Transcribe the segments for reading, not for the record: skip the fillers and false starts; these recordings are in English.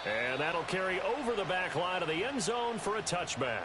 And that'll carry over the back line of the end zone for a touchback.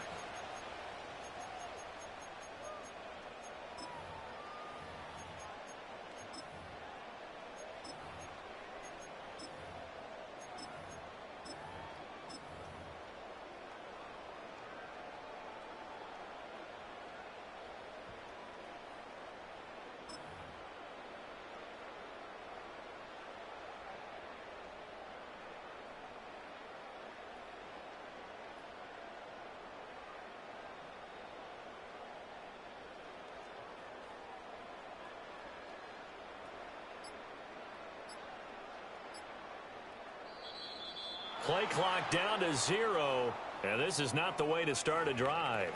Play clock down to 0, and this is not the way to start a drive.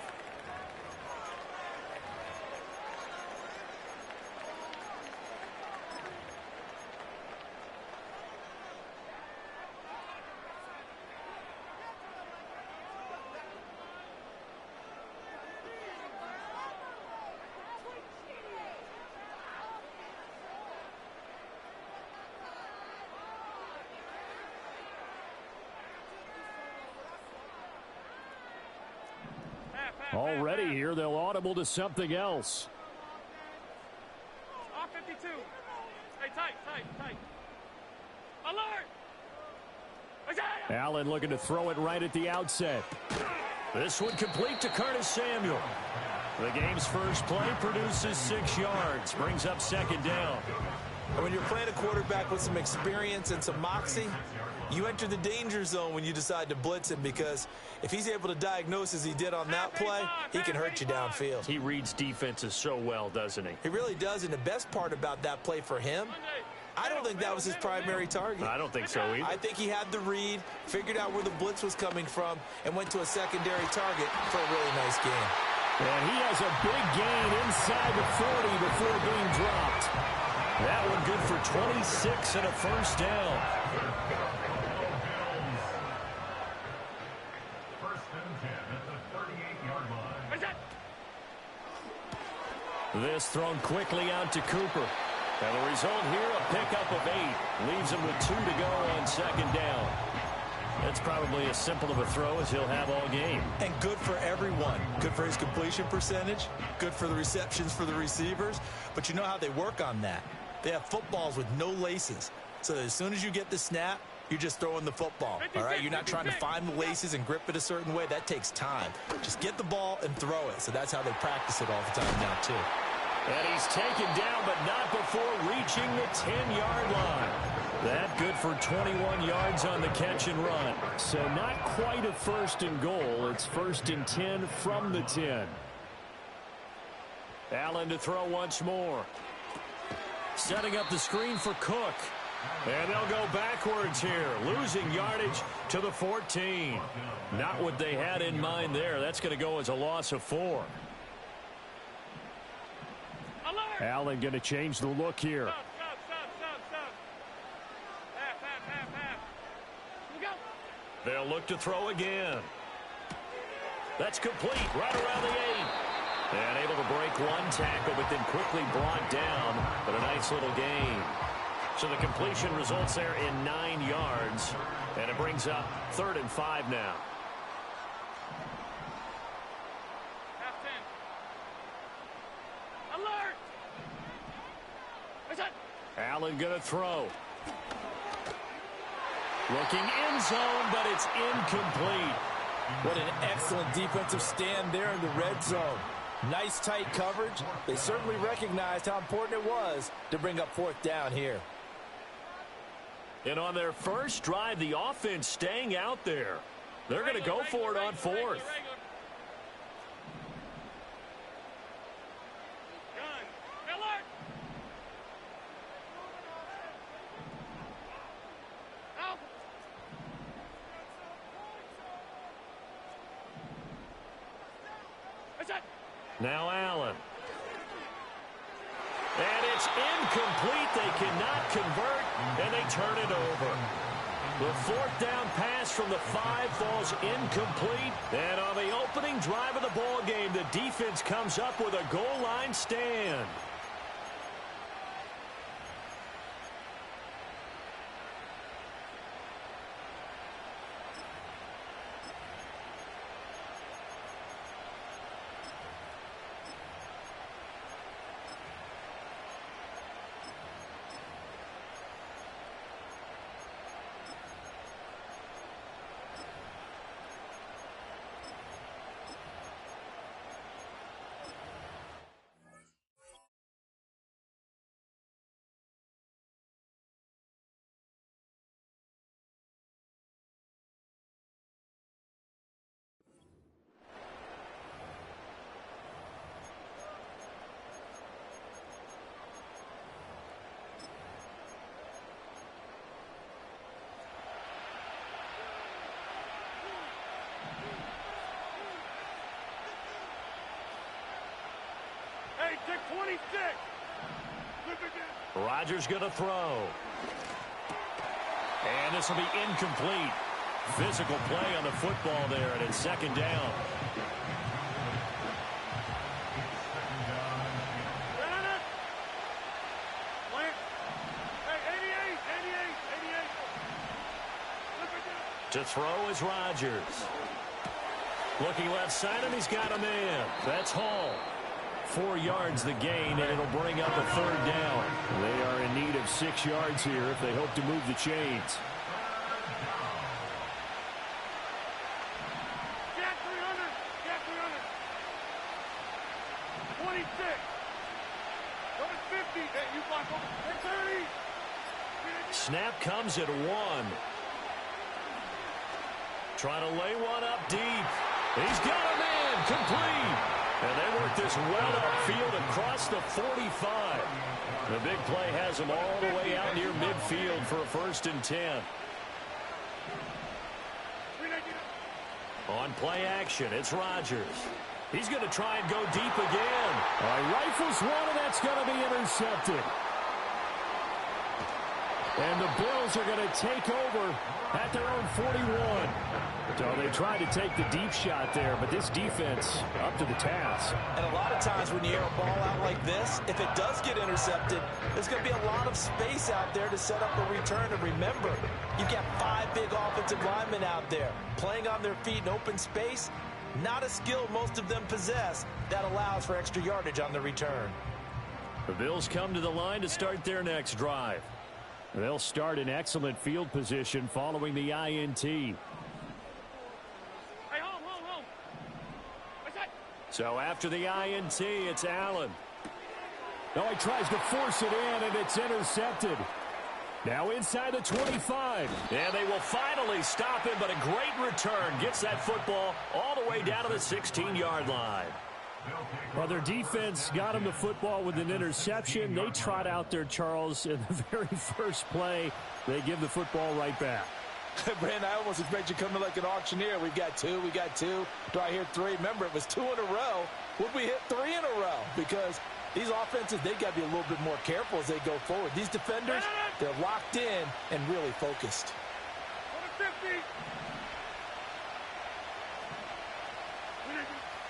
Already here, they'll audible to something else. R52. Hey, tight. Alert! Allen looking to throw it right at the outset. This one complete to Curtis Samuel. The game's first play produces 6 yards, brings up second down. And when you're playing a quarterback with some experience and some moxie, you enter the danger zone when you decide to blitz him, because if he's able to diagnose as he did on that play, he can hurt you downfield. He reads defenses so well, doesn't he? He really does, and the best part about that play for him, I don't think that was his primary target. I don't think so either. I think he had the read, figured out where the blitz was coming from, and went to a secondary target for a really nice game. And he has a big gain inside the 40 before being dropped. That one good for 26 and a first down. This thrown quickly out to Cooper. And the result here, a pickup of 8. Leaves him with 2 to go on second down. That's probably as simple of a throw as he'll have all game. And good for everyone. Good for his completion percentage. Good for the receptions for the receivers. But you know how they work on that. They have footballs with no laces. So that as soon as you get the snap, you're just throwing the football. All right, you're not trying to find the laces and grip it a certain way. That takes time. Just get the ball and throw it. So that's how they practice it all the time now, too. And he's taken down, but not before reaching the 10-yard line. That good for 21 yards on the catch and run. So not quite a first and goal. It's first and 10 from the 10. Allen to throw once more. Setting up the screen for Cook. And they'll go backwards here, losing yardage to the 14. Not what they had in mind there. That's going to go as a loss of 4. Alert! Allen going to change the look here. Stop. Half. Go. They'll look to throw again. That's complete right around the 8. And able to break one tackle, but then quickly brought down. But a nice little gain. So the completion results there in 9 yards. And it brings up 3rd and 5 now. Half 10. Alert! Allen going to throw. Looking end zone, but it's incomplete. What an excellent defensive stand there in the red zone. Nice tight coverage. They certainly recognized how important it was to bring up 4th down here. And on their first drive, the offense staying out there. They're going to go for it on 4th. Now Allen. And it's incomplete. They cannot convert, and they turn it over. The 4th down pass from the 5 falls incomplete. And on the opening drive of the ball game, the defense comes up with a goal line stand. Rodgers going to throw. And this will be incomplete. Physical play on the football there, and it's second down. To throw is Rodgers. Looking left side, and he's got a man. That's Hall. 4 yards the gain, and it'll bring up a third down. They are in need of 6 yards here if they hope to move the chains. Jack 300. Jack 300. 26. Number 50. Hey, you block over. 30. Snap comes at 1. Trying to lay one up deep. He's got a man, complete. And they work this well upfield across the 45. The big play has him all the way out near midfield for a 1st and 10. On play action, it's Rodgers. He's going to try and go deep again. Rifles one, and that's going to be intercepted. And the Bills are going to take over at their own 41. So they tried to take the deep shot there, but this defense up to the task. And a lot of times when you air a ball out like this, if it does get intercepted, there's going to be a lot of space out there to set up a return. And remember, you've got 5 big offensive linemen out there playing on their feet in open space. Not a skill most of them possess that allows for extra yardage on the return. The Bills come to the line to start their next drive. They'll start in excellent field position following the INT. So after the INT, it's Allen. No, he tries to force it in, and it's intercepted. Now inside the 25. And they will finally stop him, but a great return. Gets that football all the way down to the 16-yard line. Well, their defense got him the football with an interception. They trot out there, Charles, in the very first play. They give the football right back. Brandon, I almost expect you to come in like an auctioneer. We've got 2, we got 2. Do I hear 3? Remember, it was 2 in a row. Would we hit 3 in a row? Because these offenses, they got to be a little bit more careful as they go forward. These defenders, they're locked in and really focused.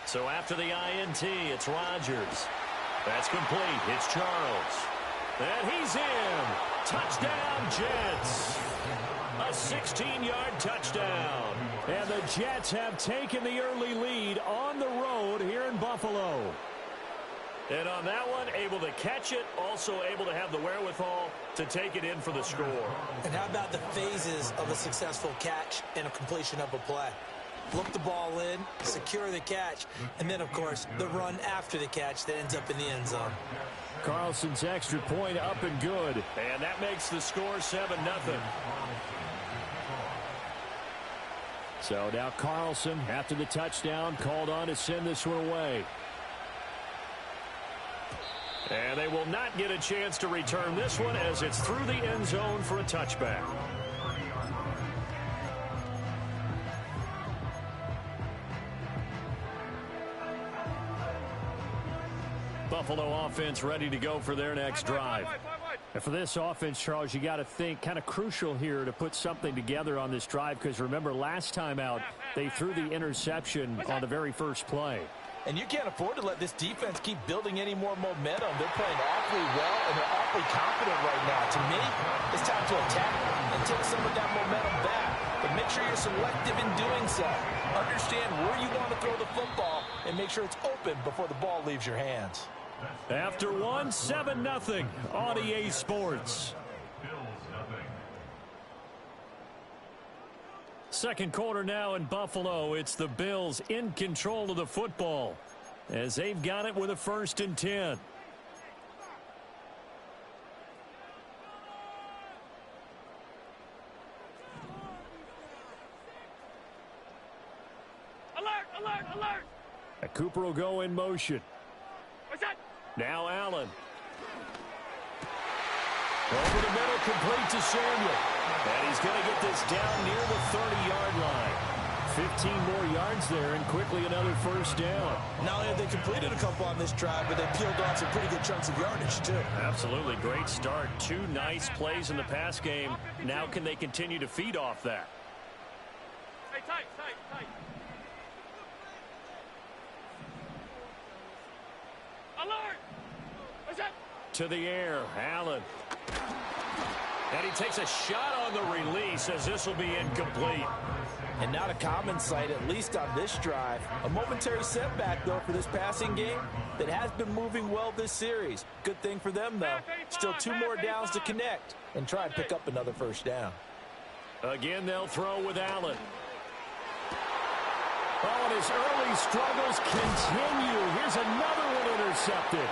So after the INT, it's Rodgers. That's complete. It's Charles. And he's in. Touchdown, Jets. A 16-yard touchdown. And the Jets have taken the early lead on the road here in Buffalo. And on that one, able to catch it, also able to have the wherewithal to take it in for the score. And how about the phases of a successful catch and a completion of a play? Look the ball in, secure the catch, and then, of course, the run after the catch that ends up in the end zone. Carlson's extra point up and good. And that makes the score 7-0. So now Carlson, after the touchdown, called on to send this one away. And they will not get a chance to return this one as it's through the end zone for a touchback. Buffalo offense ready to go for their next drive. And for this offense, Charles, you got to think kind of crucial here to put something together on this drive, because remember last time out they threw the interception on the very first play. And you can't afford to let this defense keep building any more momentum. They're playing awfully well, and they're awfully confident right now. To me, it's time to attack and take some of that momentum back. But make sure you're selective in doing so. Understand where you want to throw the football and make sure it's open before the ball leaves your hands. After 7-0 on EA Sports. Second quarter now in Buffalo. It's the Bills in control of the football as they've got it with a 1st and 10. Alert, alert, alert. Cooper will go in motion. What's that? Now Allen. Over the middle, complete to Samuel. And he's going to get this down near the 30-yard line. 15 more yards there and quickly another first down. Not only have they completed a couple on this drive, but they peeled off some pretty good chunks of yardage, too. Absolutely. Great start. 2 nice plays in the pass game. Now can they continue to feed off that? Hey, tight, tight, tight. Alert! What's that? To the air, Allen. And he takes a shot on the release as this will be incomplete. And not a common sight, at least on this drive. A momentary setback, though, for this passing game that has been moving well this series. Good thing for them, though. Still 2 more downs to connect and try and pick up another first down. Again, they'll throw with Allen. Oh, and his early struggles continue. Here's another one intercepted.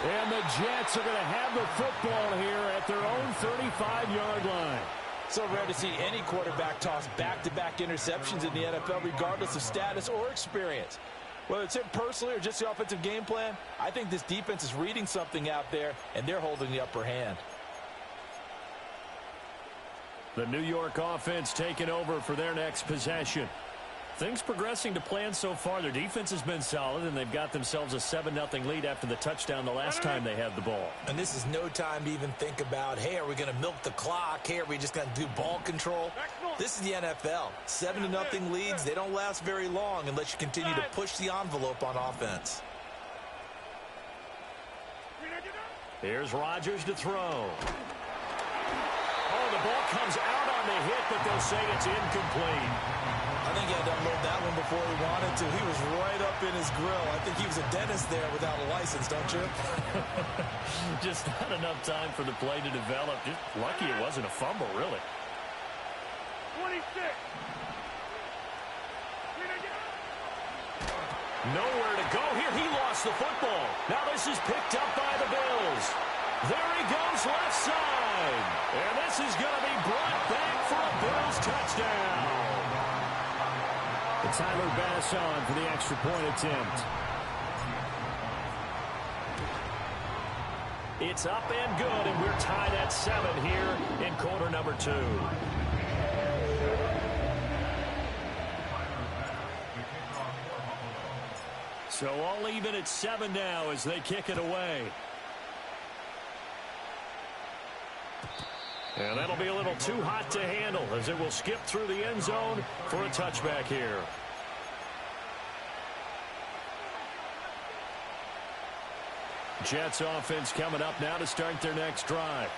And the Jets are going to have the football here at their own 35-yard line. So rare to see any quarterback toss back-to-back interceptions in the NFL, regardless of status or experience. Whether it's him personally or just the offensive game plan, I think this defense is reading something out there, and they're holding the upper hand. The New York offense taking over for their next possession. Things progressing to plan so far. Their defense has been solid, and they've got themselves a 7-0 lead after the touchdown the last time they had the ball. And this is no time to even think about, hey, are we going to milk the clock? Hey, are we just going to do ball control? This is the NFL. 7-0 leads, they don't last very long unless you continue to push the envelope on offense. Here's Rodgers to throw. Oh, the ball comes out on the hit, but they'll say it's incomplete. I think he had to unload that one before he wanted to. He was right up in his grill. I think he was a dentist there without a license, don't you? Just not enough time for the play to develop. Just lucky it wasn't a fumble, really. 26. Nowhere to go here. He lost the football. Now this is picked up by the Bills. There he goes left side. And this is going to be brought back for a Bills touchdown. Tyler Bass on for the extra point attempt. It's up and good, and we're tied at 7 here in quarter number 2. So all even at 7 now as they kick it away. And that'll be a little too hot to handle as it will skip through the end zone for a touchback here. Jets offense coming up now to start their next drive.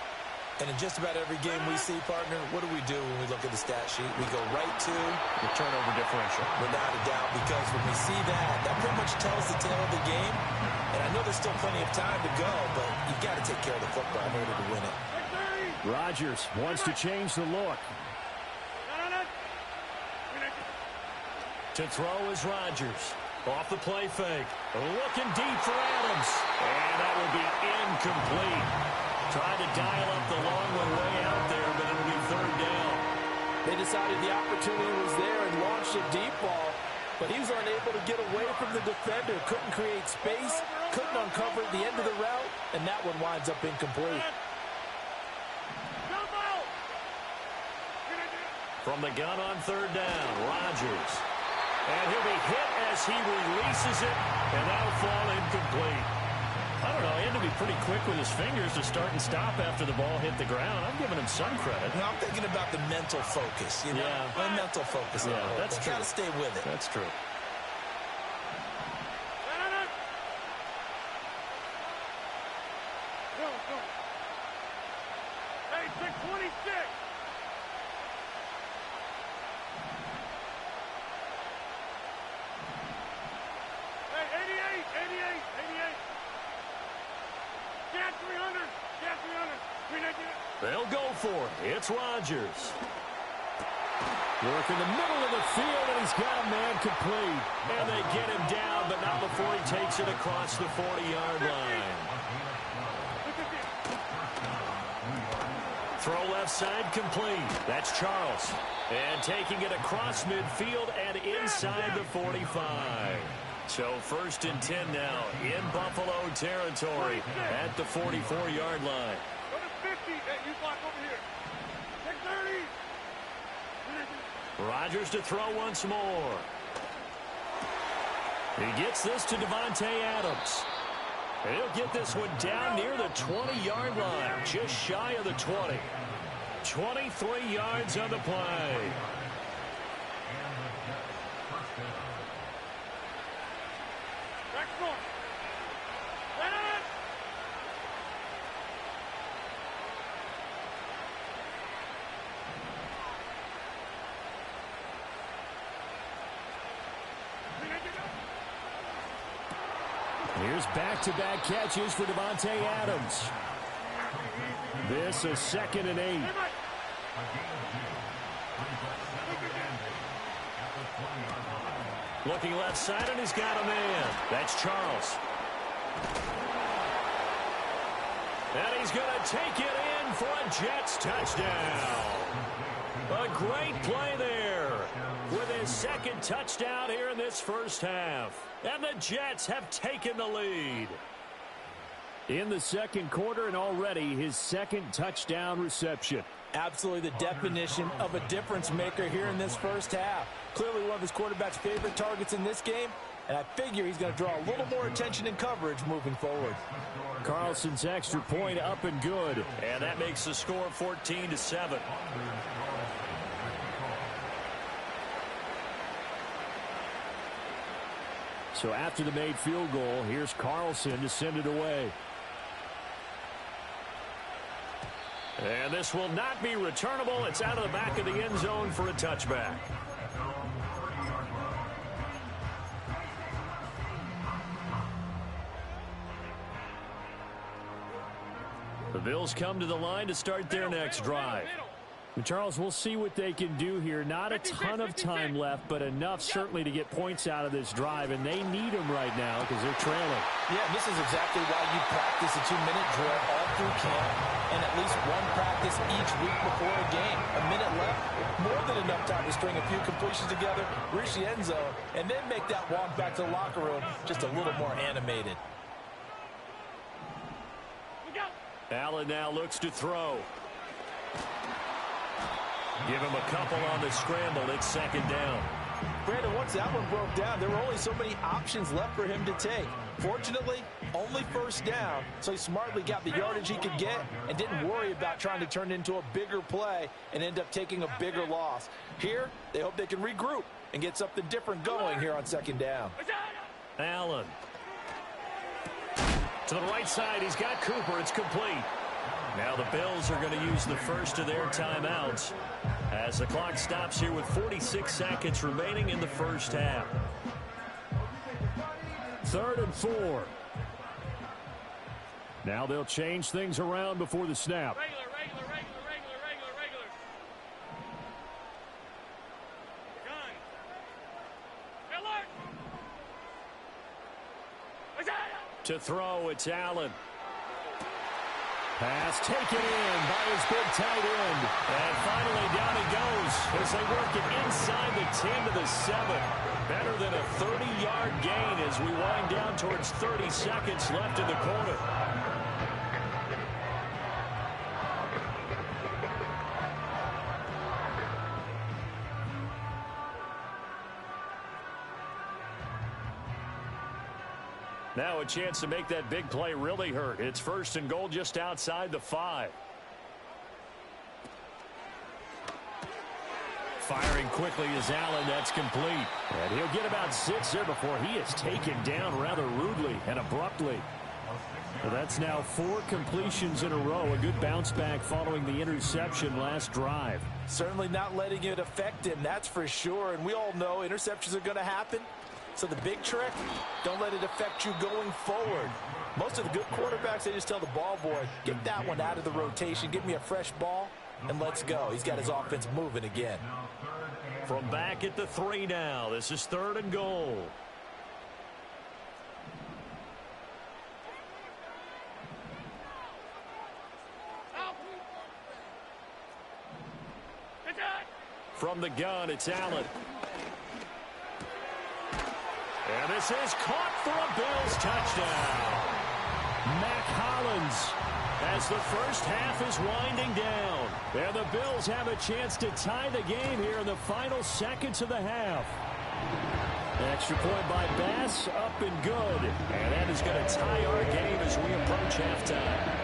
And in just about every game we see, partner, what do we do when we look at the stat sheet? We go right to the turnover differential. Without a doubt, because when we see that, that pretty much tells the tale of the game. And I know there's still plenty of time to go, but you've got to take care of the football in order to win it. Rodgers wants to change the look. To throw is Rodgers. Off the play fake. Looking deep for Adams. And that will be incomplete. Tried to dial up the long one way out there, but it'll be 3rd down. They decided the opportunity was there and launched a deep ball, but he was unable to get away from the defender. Couldn't create space, couldn't uncover the end of the route, and that one winds up incomplete. From the gun on 3rd down, Rodgers. And he'll be hit as he releases it, and that'll fall incomplete. I don't know, he had to be pretty quick with his fingers to start and stop after the ball hit the ground. I'm giving him some credit. No, I'm thinking about the mental focus, you know? Yeah. The mental focus. Yeah, that's true. Got to stay with it. That's true. Hey, 626. They'll go for it. It's Rodgers. Work in the middle of the field, and he's got a man complete. And they get him down, but not before he takes it across the 40-yard line. Throw left side complete. That's Charles. And taking it across midfield and inside the 45. So 1st and 10 now in Buffalo territory at the 44-yard line. Go to 50. Hey, you block over here. 630. Rodgers to throw once more. He gets this to Davante Adams. And he'll get this one down near the 20-yard line, just shy of the 20. 23 yards on the play. Here's back-to-back catches for Davante Adams. This is 2nd and 8. Looking left side, and he's got a man. That's Charles. And he's going to take it in for a Jets touchdown. A great play there with his 2nd touchdown here in this first half. And the Jets have taken the lead. In the 2nd quarter, and already his 2nd touchdown reception. Absolutely the definition of a difference maker here in this first half. Clearly one of his quarterback's favorite targets in this game, and I figure he's going to draw a little more attention and coverage moving forward. Carlson's extra point up and good. And that makes the score 14-7. So after the made field goal, here's Carlson to send it away. And this will not be returnable. It's out of the back of the end zone for a touchback. The Bills come to the line to start their next drive. And Charles, we'll see what they can do here. Not a ton of time left, but enough certainly to get points out of this drive, and they need them right now because they're trailing. Yeah, and this is exactly why you practice a 2-minute drill all through camp and at least one practice each week before a game. A minute left, more than enough time to string a few completions together, reach the end zone, and then make that walk back to the locker room just a little more animated. Allen now looks to throw. Give him a couple on the scramble. It's 2nd down. Brandon, once that one broke down, there were only so many options left for him to take. Fortunately, only 1st down, so he smartly got the yardage he could get and didn't worry about trying to turn it into a bigger play and end up taking a bigger loss. Here, they hope they can regroup and get something different going here on 2nd down. Allen. To the right side, he's got Cooper. It's complete. Now the Bills are going to use the first of their timeouts as the clock stops here with 46 seconds remaining in the first half. 3rd and 4. Now they'll change things around before the snap. Regular. To throw, it's Allen. Pass taken in by his big tight end. And finally down he goes as they work it inside the 10 to the 7. Better than a 30-yard gain as we wind down towards 30 seconds left in the quarter. Now a chance to make that big play really hurt. It's 1st and goal just outside the 5. Firing quickly is Allen. That's complete. And he'll get about 6 there before he is taken down rather rudely and abruptly. Well, that's now 4 completions in a row. A good bounce back following the interception last drive. Certainly not letting it affect him, that's for sure. And we all know interceptions are going to happen. So the big trick, don't let it affect you going forward. Most of the good quarterbacks, they just tell the ball boy, get that one out of the rotation, give me a fresh ball, and let's go. He's got his offense moving again. From back at the 3 now, this is 3rd and goal. From the gun, it's Allen. And this is caught for a Bills touchdown. Mac Hollins as the first half is winding down. And the Bills have a chance to tie the game here in the final seconds of the half. Extra point by Bass, up and good. And that is going to tie our game as we approach halftime.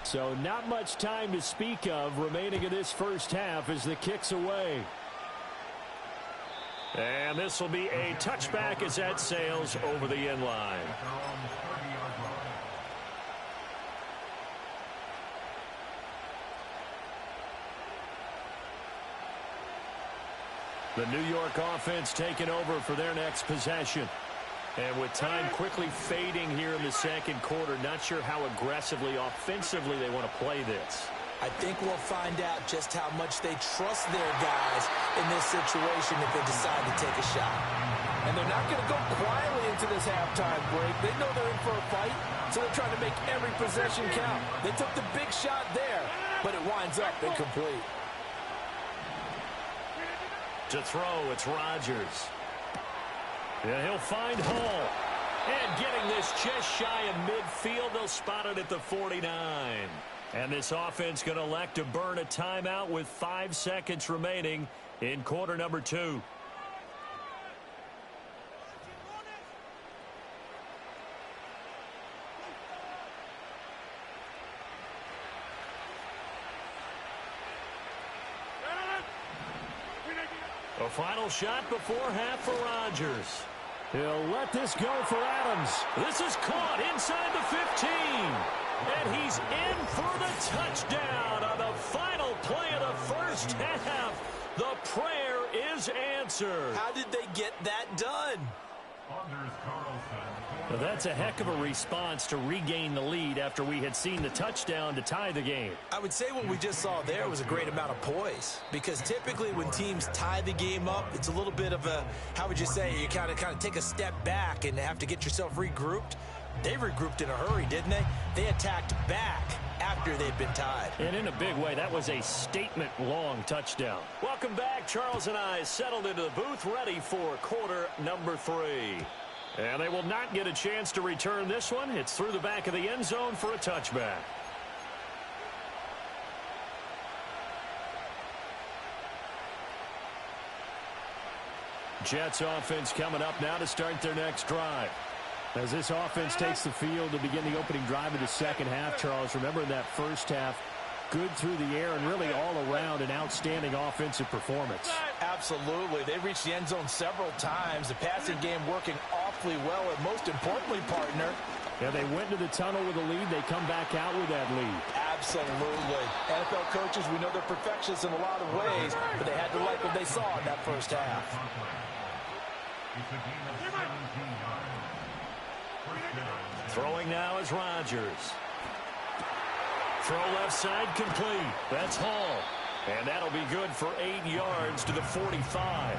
So not much time to speak of remaining in this first half as the kick's away. And this will be a touchback as that sails over the end line. The New York offense taking over for their next possession. And with time quickly fading here in the second quarter, not sure how aggressively, offensively they want to play this. I think we'll find out just how much they trust their guys in this situation if they decide to take a shot. And they're not going to go quietly into this halftime break. They know they're in for a fight, so they're trying to make every possession count. They took the big shot there, but it winds up incomplete. To throw, it's Rodgers. And he'll find Hall. And getting this just shy of midfield, they'll spot it at the 49. And this offense going to elect to burn a timeout with 5 seconds remaining in quarter number 2. A final shot before half for Rodgers. He'll let this go for Adams. This is caught inside the 15. And he's in for the touchdown on the final play of the first half. The prayer is answered. How did they get that done? Well, that's a heck of a response to regain the lead after we had seen the touchdown to tie the game. I would say what we just saw there was a great amount of poise, because typically when teams tie the game up, it's a little bit of a, how would you say, you kind of take a step back and have to get yourself regrouped. They regrouped in a hurry, didn't they? They attacked back after they'd been tied. And in a big way, that was a statement-long touchdown. Welcome back. Charles and I settled into the booth, ready for quarter number 3. And they will not get a chance to return this one. It's through the back of the end zone for a touchback. Jets offense coming up now to start their next drive. As this offense takes the field to begin the opening drive of the second half, Charles, remember in that first half, good through the air and really all around an outstanding offensive performance. Absolutely. They reached the end zone several times. The passing game working awfully well, and most importantly, partner. Yeah, they went to the tunnel with a lead. They come back out with that lead. Absolutely. NFL coaches, we know they're perfectionists in a lot of ways, but they had to like what they saw in that first half. Throwing now is Rodgers. Throw left side complete. That's Hall. And that'll be good for 8 yards to the 45.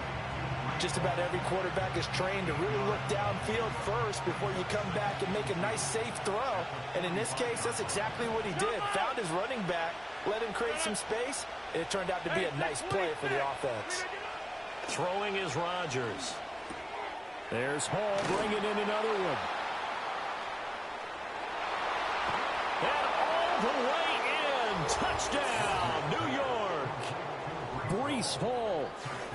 Just about every quarterback is trained to really look downfield first before you come back and make a nice, safe throw. And in this case, that's exactly what he did. Found his running back, let him create some space, and it turned out to be a nice play for the offense. Throwing is Rodgers. There's Hall bringing in another one. And all the way in. Touchdown, New York. Breece Hall,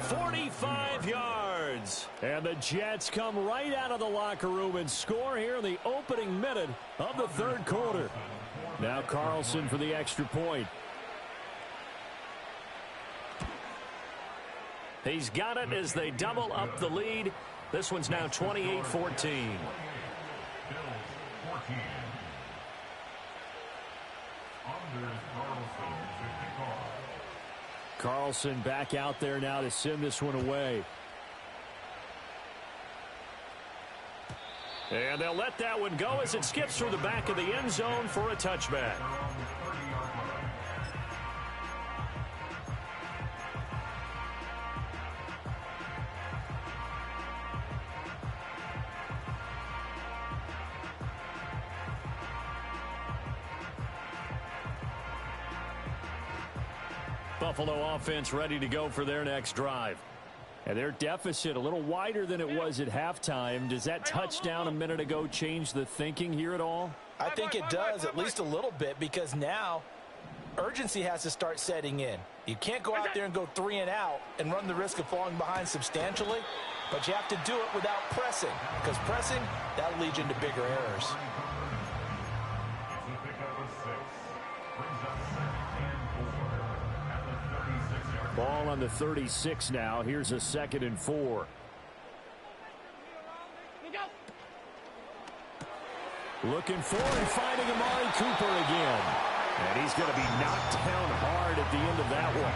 45 yards. And the Jets come right out of the locker room and score here in the opening minute of the third quarter. Now Carlson for the extra point. He's got it as they double up the lead. This one's now 28-14. Carlson back out there now to send this one away. And they'll let that one go as it skips through the back of the end zone for a touchback. Buffalo offense ready to go for their next drive. And their deficit a little wider than it was at halftime. Does that touchdown a minute ago change the thinking here at all? I think it does, at least a little bit, because now urgency has to start setting in. You can't go out there and go 3 and out and run the risk of falling behind substantially, but you have to do it without pressing, because pressing, that'll lead you into bigger errors. Ball on the 36 now. Here's a 2nd and 4. Looking for and finding Amari Cooper again. And he's going to be knocked down hard at the end of that one.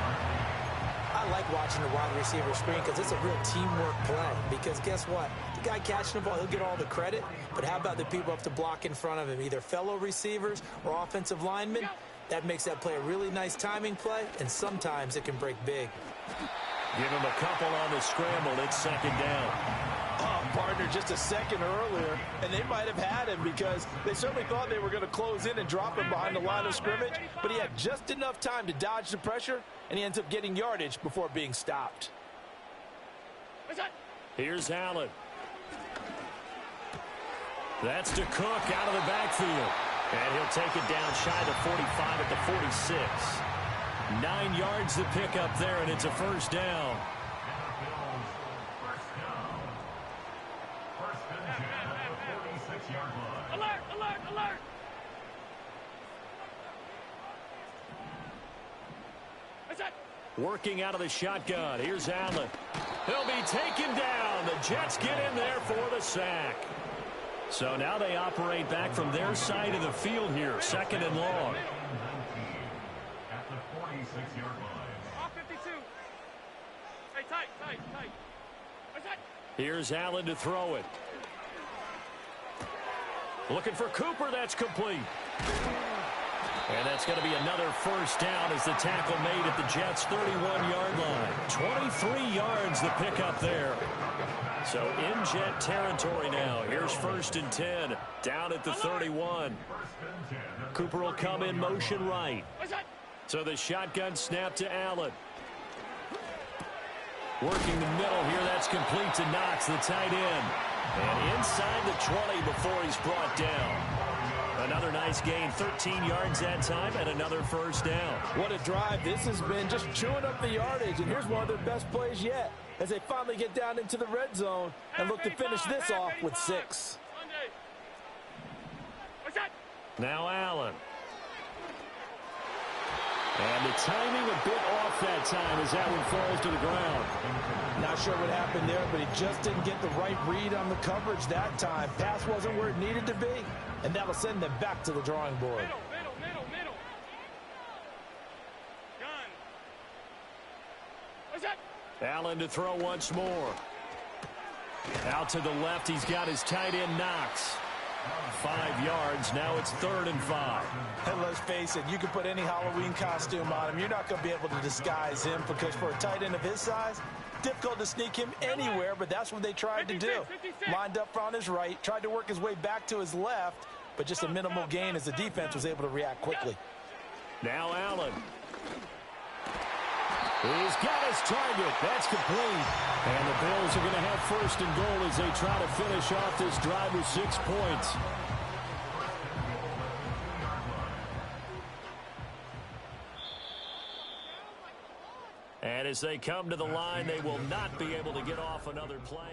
I like watching the wide receiver screen because it's a real teamwork play. Because guess what? The guy catching the ball, he'll get all the credit. But how about the people up to block in front of him, either fellow receivers or offensive linemen? That makes that play a really nice timing play, and sometimes it can break big. Give him a couple on the scramble. It's 2nd down. Oh, partner, just a second earlier, and they might have had him because they certainly thought they were going to close in and drop him behind the line of scrimmage, but he had just enough time to dodge the pressure, and he ends up getting yardage before being stopped. Here's Allen. That's to Cook out of the backfield. And he'll take it down shy of the 45 at the 46. 9 yards to pick up there, and it's a 1st down. Alert, alert, alert. Working out of the shotgun. Here's Allen. He'll be taken down. The Jets get in there for the sack. So now they operate back from their side of the field here. 2nd and long. At the 46-yard line. Off 52. Hey, tight. What's that? Here's Allen to throw it. Looking for Cooper. That's complete. And that's going to be another 1st down as the tackle made at the Jets' 31-yard line. 23 yards the pickup there. So in Jet territory now. Here's 1st and 10. Down at the 31. Cooper will come in motion right. So the shotgun snap to Allen. Working the middle here. That's complete to Knox, the tight end. And inside the 20 before he's brought down. Another nice gain, 13 yards that time, and another 1st down. What a drive this has been, just chewing up the yardage, and here's one of their best plays yet as they finally get down into the red zone and look to finish this off with 6. Now Allen. And the timing a bit off that time as that one falls to the ground. Not sure what happened there, but he just didn't get the right read on the coverage that time. Pass wasn't where it needed to be, and that'll send them back to the drawing board. Middle. Gun. What's that? Allen to throw once more. Out to the left, he's got his tight end Knox. 5 yards, now it's 3rd and 5. And let's face it, you can put any Halloween costume on him. You're not going to be able to disguise him because for a tight end of his size, difficult to sneak him anywhere, but that's what they tried to do. Lined up on his right, tried to work his way back to his left, but just a minimal gain as the defense was able to react quickly. Now Allen. He's got his target. That's complete. And the Bills are going to have 1st and goal as they try to finish off this drive with 6 points. And as they come to the line, they will not be able to get off another play.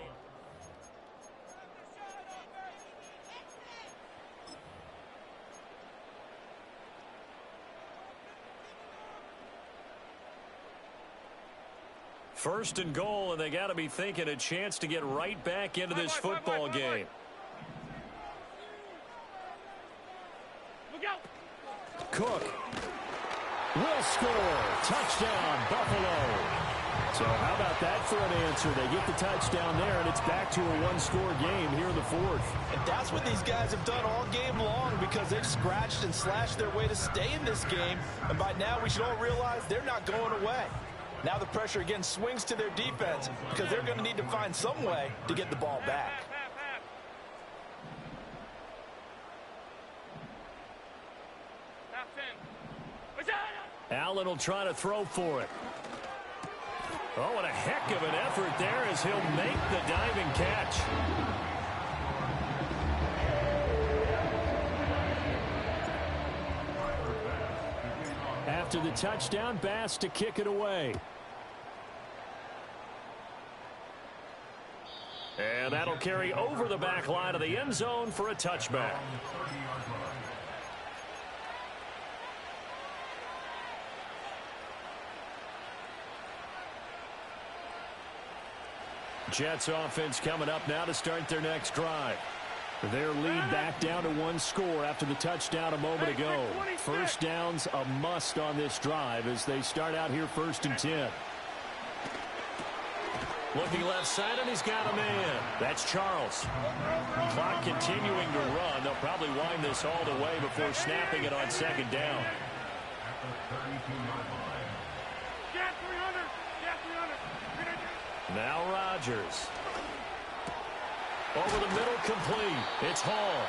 First and goal, and they got to be thinking a chance to get right back into this football game. Look out. Cook will score. Touchdown, Buffalo. So how about that for an answer? They get the touchdown there, and it's back to a one-score game here in the 4th. And that's what these guys have done all game long because they've scratched and slashed their way to stay in this game. And by now, we should all realize they're not going away. Now the pressure again swings to their defense because they're going to need to find some way to get the ball back. Allen will try to throw for it. Oh, and a heck of an effort there as he'll make the diving catch. After the touchdown, Bass to kick it away. And that'll carry over the back line of the end zone for a touchback. Jets offense coming up now to start their next drive. Their lead back down to one score after the touchdown a moment ago. First down's a must on this drive as they start out here 1st and 10. Looking left side, and he's got a man. That's Charles. Clock continuing to run. They'll probably wind this all the way before snapping it on 2nd down. Now Rodgers. Over the middle, complete. It's Hall.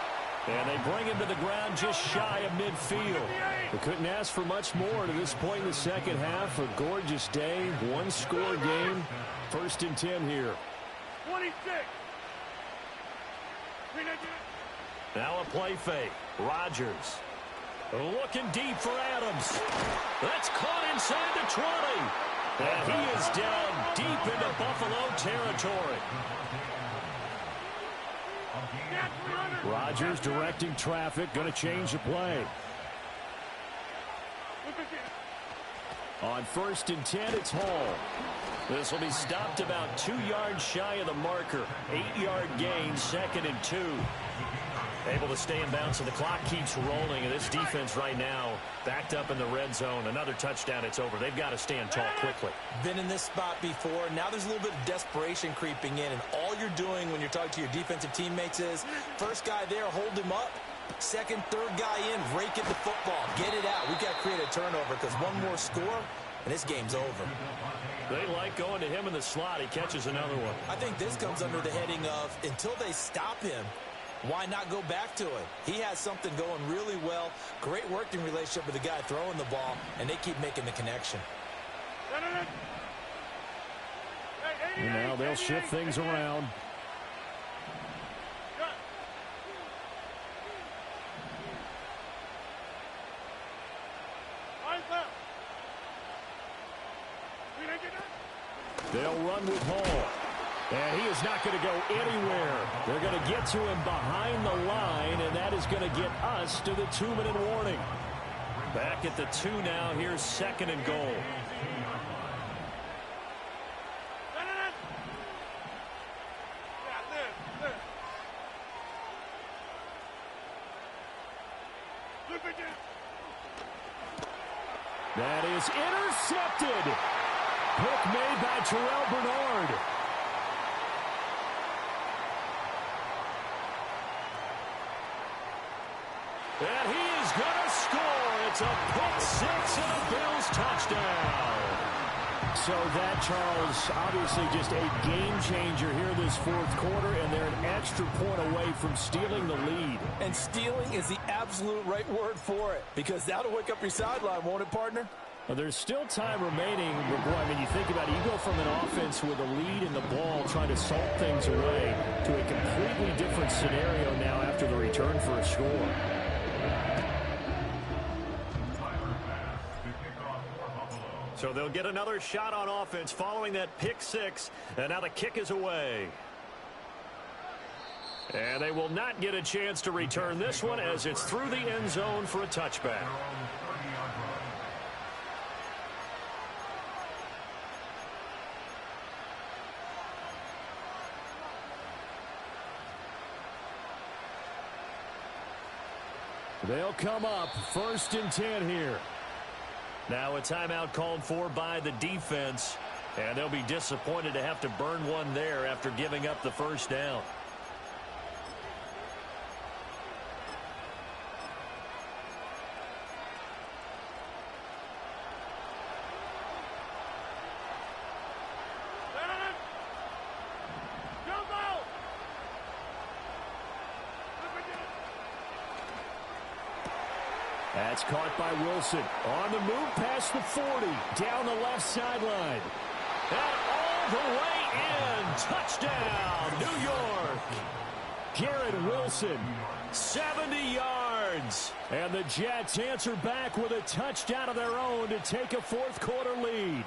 And they bring him to the ground just shy of midfield. They couldn't ask for much more to this point in the second half. A gorgeous day, one-score game. 1st and 10 here. 26. Now a play fake. Rodgers. Looking deep for Adams. That's caught inside the 20. And he is down deep into Buffalo territory. Rodgers directing traffic, going to change the play. On 1st and 10, it's Hall. This will be stopped about 2 yards shy of the marker. 8-yard gain, 2nd and 2. Able to stay in bounds, so the clock keeps rolling. And this defense right now backed up in the red zone. Another touchdown, it's over. They've got to stand tall quickly. Been in this spot before. Now there's a little bit of desperation creeping in. And all you're doing when you're talking to your defensive teammates is, first guy there, hold him up. Second, third guy in, rake at the football. Get it out. We've got to create a turnover because one more score, and this game's over. They like going to him in the slot. He catches another one. I think this comes under the heading of, until they stop him, why not go back to it? He has something going really well. Great working relationship with the guy throwing the ball, and they keep making the connection. And now they'll shift things around. They'll run with Hall. And he is not going to go anywhere. They're going to get to him behind the line, and that is going to get us to the 2-minute warning. Back at the 2 now. Here's 2nd and goal. That is intercepted. Pick made by Terrell Bernard. And he is going to score. It's a pick six and a Bills touchdown. So that, Charles, obviously just a game changer here this 4th quarter, and they're an extra point away from stealing the lead. And stealing is the absolute right word for it, because that'll wake up your sideline, won't it, partner? Well, there's still time remaining. Boy, I mean, you think about it, you go from an offense with a lead in the ball trying to salt things away to a completely different scenario now after the return for a score. So they'll get another shot on offense following that pick six, and now the kick is away. And they will not get a chance to return this one as it's through the end zone for a touchback. They'll come up 1st and 10 here. Now a timeout called for by the defense, and they'll be disappointed to have to burn one there after giving up the first down. That's caught by Wilson. On the move past the 40. Down the left sideline. And all the way in. Touchdown, New York. Garrett Wilson. 70 yards. And the Jets answer back with a touchdown of their own to take a fourth-quarter lead.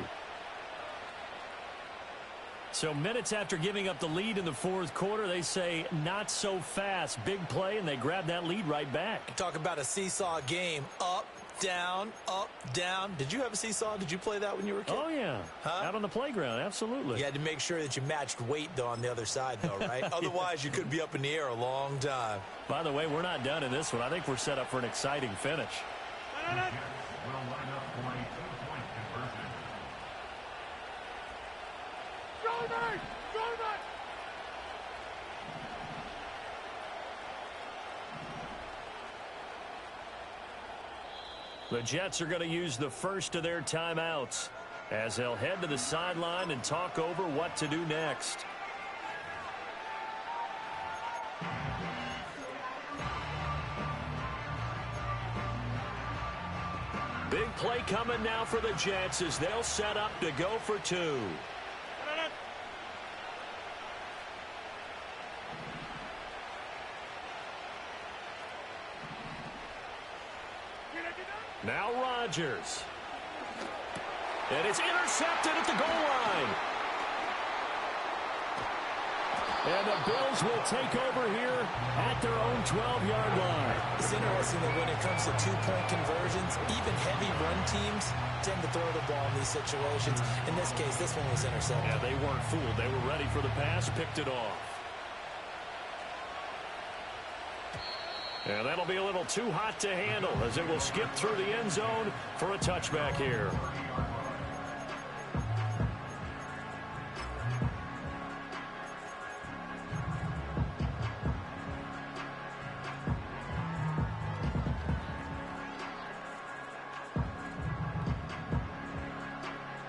So minutes after giving up the lead in the fourth quarter, they say not so fast. Big play, and they grab that lead right back. Talk about a seesaw game. Up, down, up, down. Did you have a seesaw? Did you play that when you were a kid? Oh, yeah. Huh? Out on the playground, absolutely. You had to make sure that you matched weight, though, on the other side, though, right? Otherwise, you could be up in the air a long time. By the way, we're not done in this one. I think we're set up for an exciting finish. The Jets are going to use the first of their timeouts as they'll head to the sideline and talk over what to do next. Big play coming now for the Jets as they'll set up to go for two. Now Rodgers. And it's intercepted at the goal line. And the Bills will take over here at their own 12-yard line. It's interesting that when it comes to two-point conversions, even heavy run teams tend to throw the ball in these situations. In this case, this one was intercepted. Yeah, they weren't fooled. They were ready for the pass, picked it off. And that'll be a little too hot to handle as it will skip through the end zone for a touchback here.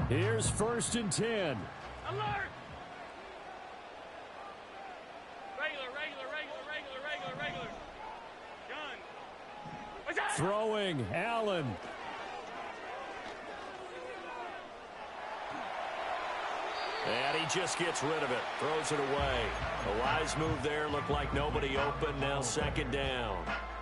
Here's 1st and 10. Alert! Regular. Gun. Throwing, Allen. And he just gets rid of it, throws it away. A wise move there, looked like nobody open, now 2nd down.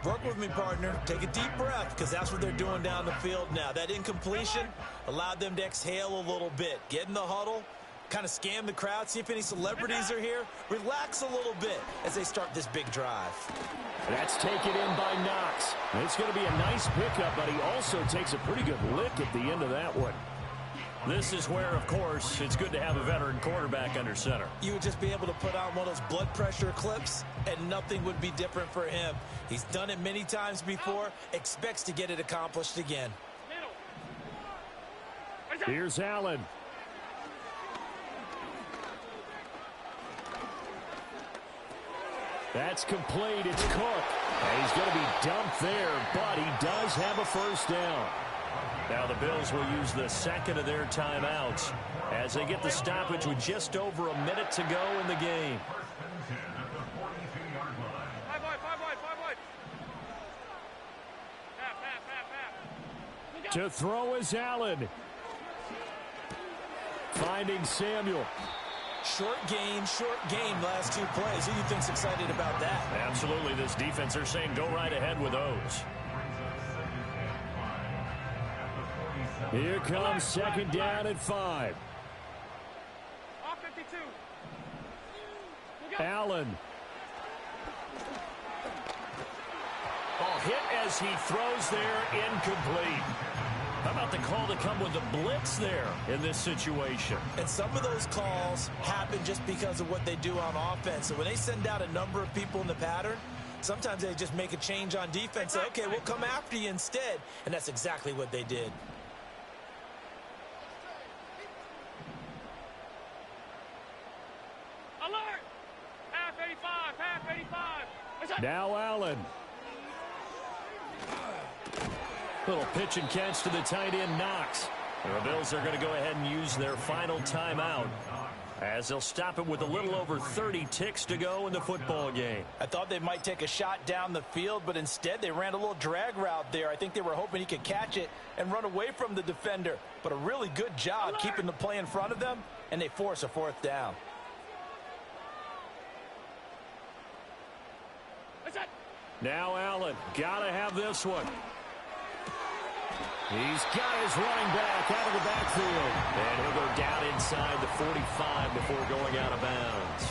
Work with me, partner. Take a deep breath, because that's what they're doing down the field now. That incompletion allowed them to exhale a little bit. Get in the huddle, kind of scan the crowd, see if any celebrities are here. Relax a little bit as they start this big drive. That's taken in by Knox. It's going to be a nice pickup, but he also takes a pretty good lick at the end of that one. This is where, of course, it's good to have a veteran quarterback under center. You would just be able to put on one of those blood pressure clips, and nothing would be different for him. He's done it many times before, expects to get it accomplished again. Here's Allen. That's complete. It's Cook. And he's going to be dumped there, but he does have a 1st down. Now the Bills will use the 2nd of their timeouts as they get the stoppage with just over a minute to go in the game. 5 wide. Half. To throw is Allen. Finding Samuel. Short game, last 2 plays. Who do you think's excited about that? Absolutely. This defense, they're saying go right ahead with those. Here comes 2nd down at 5. Off 52. Allen. Ball hit as he throws there, incomplete. How about the call to come with the blitz there in this situation? And some of those calls happen just because of what they do on offense. So when they send out a number of people in the pattern, sometimes they just make a change on defense. Say, okay, we'll come after you instead. And that's exactly what they did. Alert! Half 85. Now Allen. Little pitch and catch to the tight end, Knox. And the Bills are going to go ahead and use their final timeout. as they'll stop it with a little over 30 ticks to go in the football game. I thought they might take a shot down the field, but instead they ran a little drag route there. I think they were hoping he could catch it and run away from the defender. But a really good job keeping the play in front of them, and they force a fourth down. Now Allen, gotta have this one. He's got his running back out of the backfield. And he'll go down inside the 45 before going out of bounds.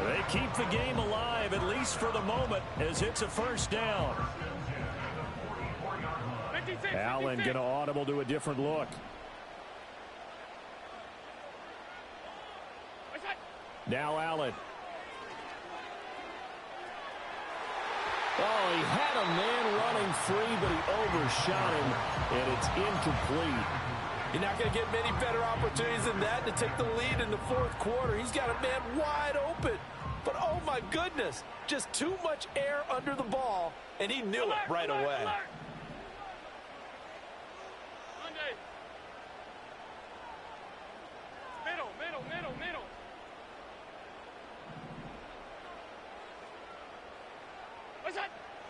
They keep the game alive, at least for the moment, as it's a first down. Allen going to audible to a different look. Now Allen. Oh, he had a man running free, but he overshot him, and it's incomplete. You're not going to get many better opportunities than that to take the lead in the fourth quarter. He's got a man wide open. But, oh, my goodness, just too much air under the ball, and he knew it right away. Middle.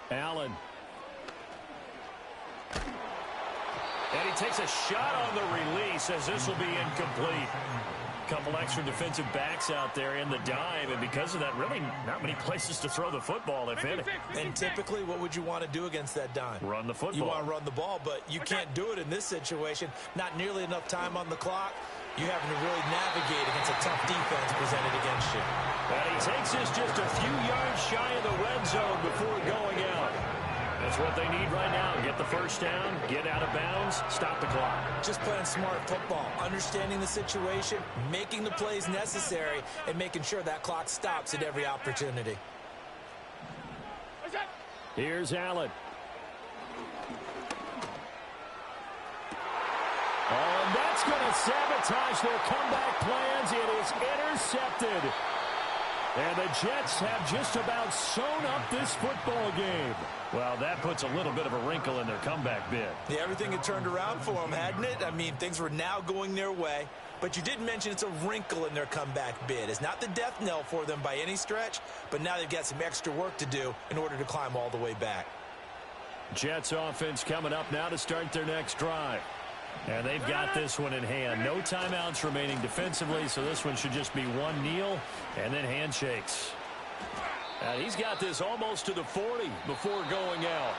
Allen. And he takes a shot on the release as this will be incomplete. Couple extra defensive backs out there in the dime, and because of that, really not many places to throw the football, if any. And typically, what would you want to do against that dime? Run the football. You want to run the ball, but you can't do it in this situation. Not nearly enough time on the clock. You're having to really navigate against a tough defense presented against you. And he takes this just a few yards shy of the red zone before going out. That's what they need right now. Get the first down, get out of bounds, stop the clock. Just playing smart football, understanding the situation, making the plays necessary, and making sure that clock stops at every opportunity. Here's Allen. Oh, and that's going to sabotage their comeback plans. It is intercepted. And the Jets have just about sewn up this football game. Well, that puts a little bit of a wrinkle in their comeback bid. Yeah, everything had turned around for them, hadn't it? I mean, things were now going their way. But you did mention it's a wrinkle in their comeback bid. It's not the death knell for them by any stretch, but now they've got some extra work to do in order to climb all the way back. Jets offense coming up now to start their next drive. And they've got this one in hand. No timeouts remaining defensively, so this one should just be one kneel and then handshakes. And he's got this almost to the 40 before going out.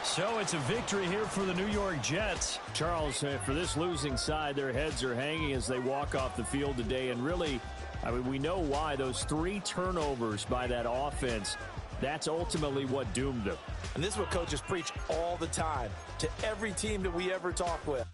So it's a victory here for the New York Jets. Charles, for this losing side, their heads are hanging as they walk off the field today. And really, I mean, we know why. Those 3 turnovers by that offense, that's ultimately what doomed them. And this is what coaches preach all the time to every team that we ever talk with.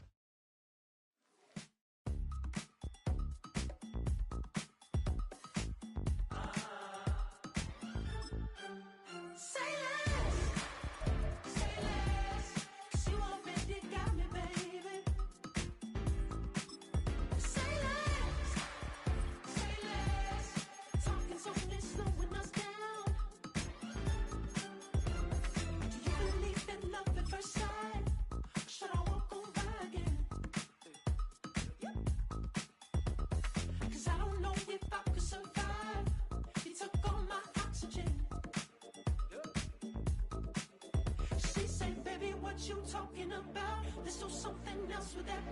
You talking about? Let's do something else with that.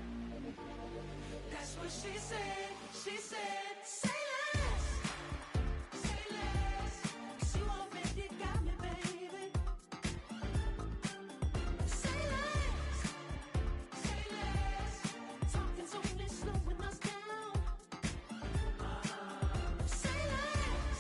That's what she said. She said, say less. Say less. 'Cause you already got me, baby. Say less. Say less. Talking's only slowing us down. Say less.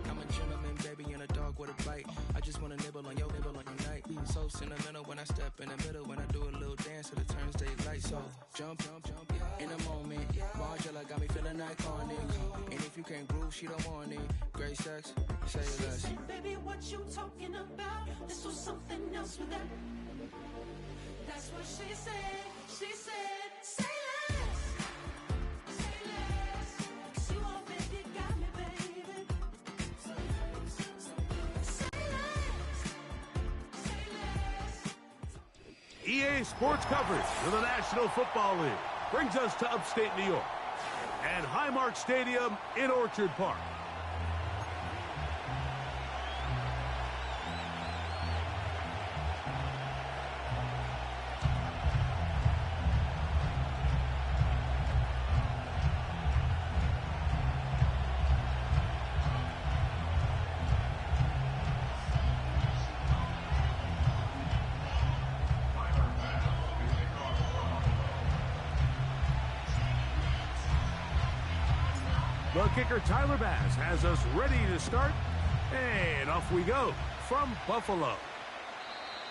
I'm a gentleman, baby, and a dog with a bite. I just wanna nibble on your night. So sentimental when I step in the middle. When I do a little dance, till it turns daylight. So jump, in a moment. Margella got me feeling iconic. And if you can't groove, she don't want it. Great sex, say less. She said, baby, what you talking about? Let's do something else with that. That's what she said. She said, say less. Say less. 'Cause you already got me, baby. Say less. Say less. EA Sports coverage of the National Football League brings us to upstate New York and Highmark Stadium in Orchard Park. The kicker, Tyler Bass, has us ready to start, and off we go from Buffalo.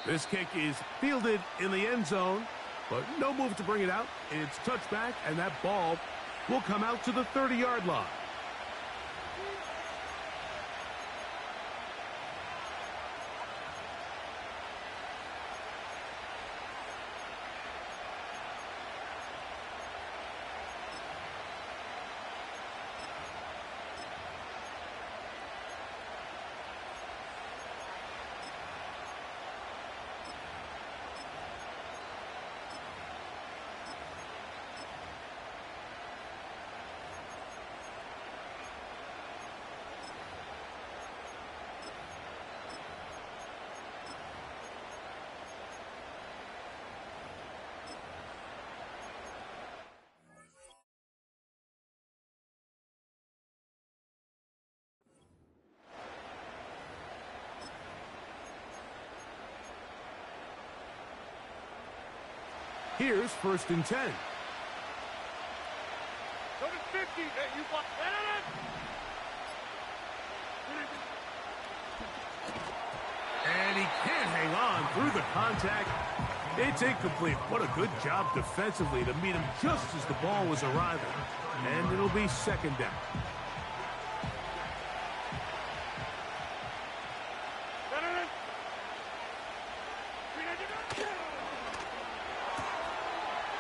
This kick is fielded in the end zone, but no move to bring it out. It's touchback, and that ball will come out to the 30-yard line. Here's 1st and 10. Go to 50. You block. And he can't hang on through the contact. It's incomplete. What a good job defensively to meet him just as the ball was arriving. And it'll be 2nd down.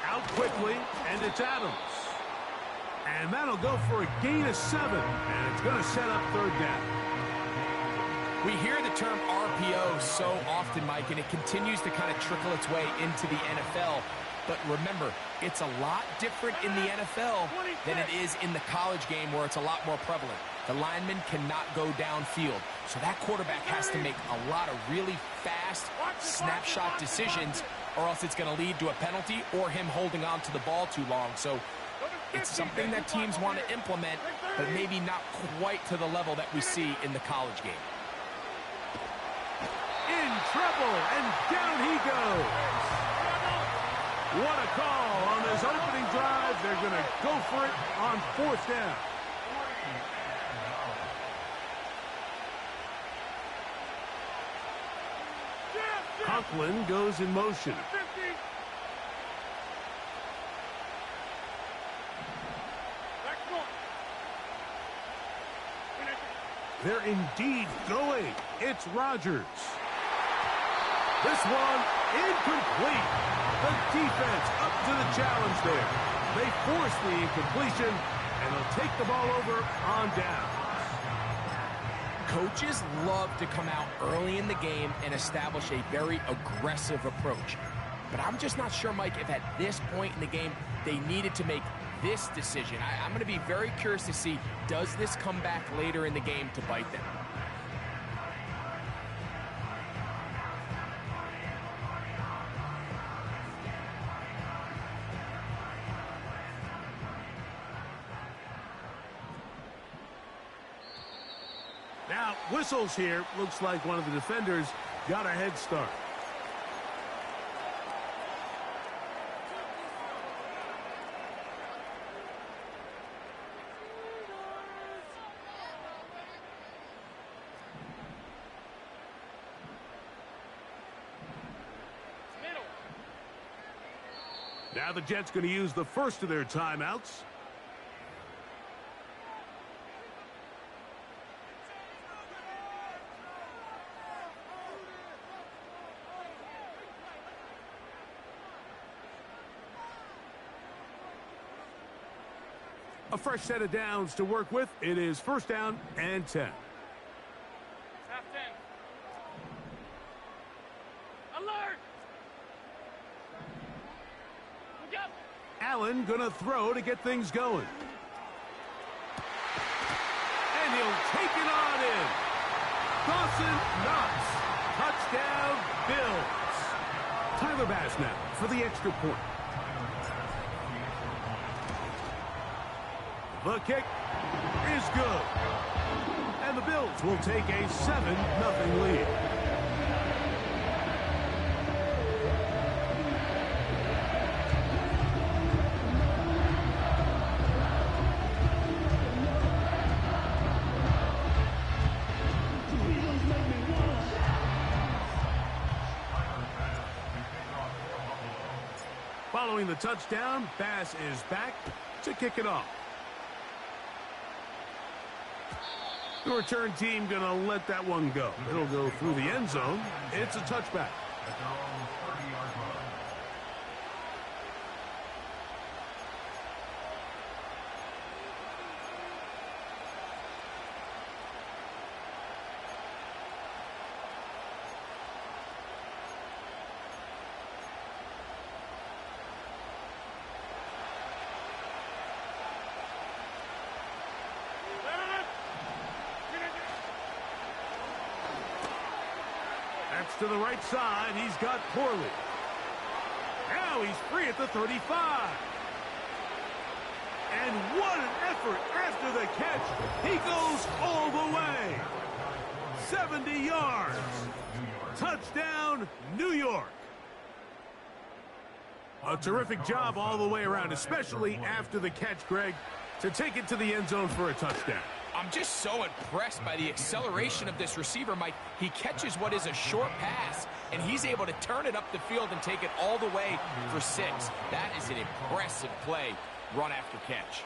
Out quickly, and it's Adams. And that'll go for a gain of 7, and it's going to set up 3rd down. We hear the term RPO so often, Mike, and it continues to kind of trickle its way into the NFL. But remember, it's a lot different in the NFL than it is in the college game where it's a lot more prevalent. The lineman cannot go downfield. So that quarterback has to make a lot of really fast snapshot decisions, or else it's going to lead to a penalty or him holding on to the ball too long. So it's something that teams want to implement, but maybe not quite to the level that we see in the college game. In trouble, and down he goes. What a call on this opening drive. They're going to go for it on 4th down. Conklin goes in motion. They're indeed going. It's Rodgers. This one incomplete. The defense up to the challenge there. They force the incompletion, and they'll take the ball over on down. Coaches love to come out early in the game and establish a very aggressive approach. But I'm just not sure, Mike, if at this point in the game they needed to make this decision. I'm going to be very curious to see, does this come back later in the game to bite them? Now, whistles here. Looks like one of the defenders got a head start. Now the Jets going to use the first of their timeouts. A fresh set of downs to work with. It is 1st down and 10. Half 10. Alert! Allen going to throw to get things going. And he'll take it on in. Dawson Knox. Touchdown, Bills. Tyler Bass now for the extra point. The kick is good. And the Bills will take a 7-0 lead. Following the touchdown, Bass is back to kick it off. The return team going to let that one go. It'll go through the end zone. It's a touchback. To the right side, he's got Corley. Now he's free at the 35. And what an effort after the catch. He goes all the way. 70 yards. Touchdown, New York. A terrific job all the way around, especially after the catch, Greg, to take it to the end zone for a touchdown. I'm just so impressed by the acceleration of this receiver, Mike. He catches what is a short pass, and he's able to turn it up the field and take it all the way for 6. That is an impressive play, run after catch.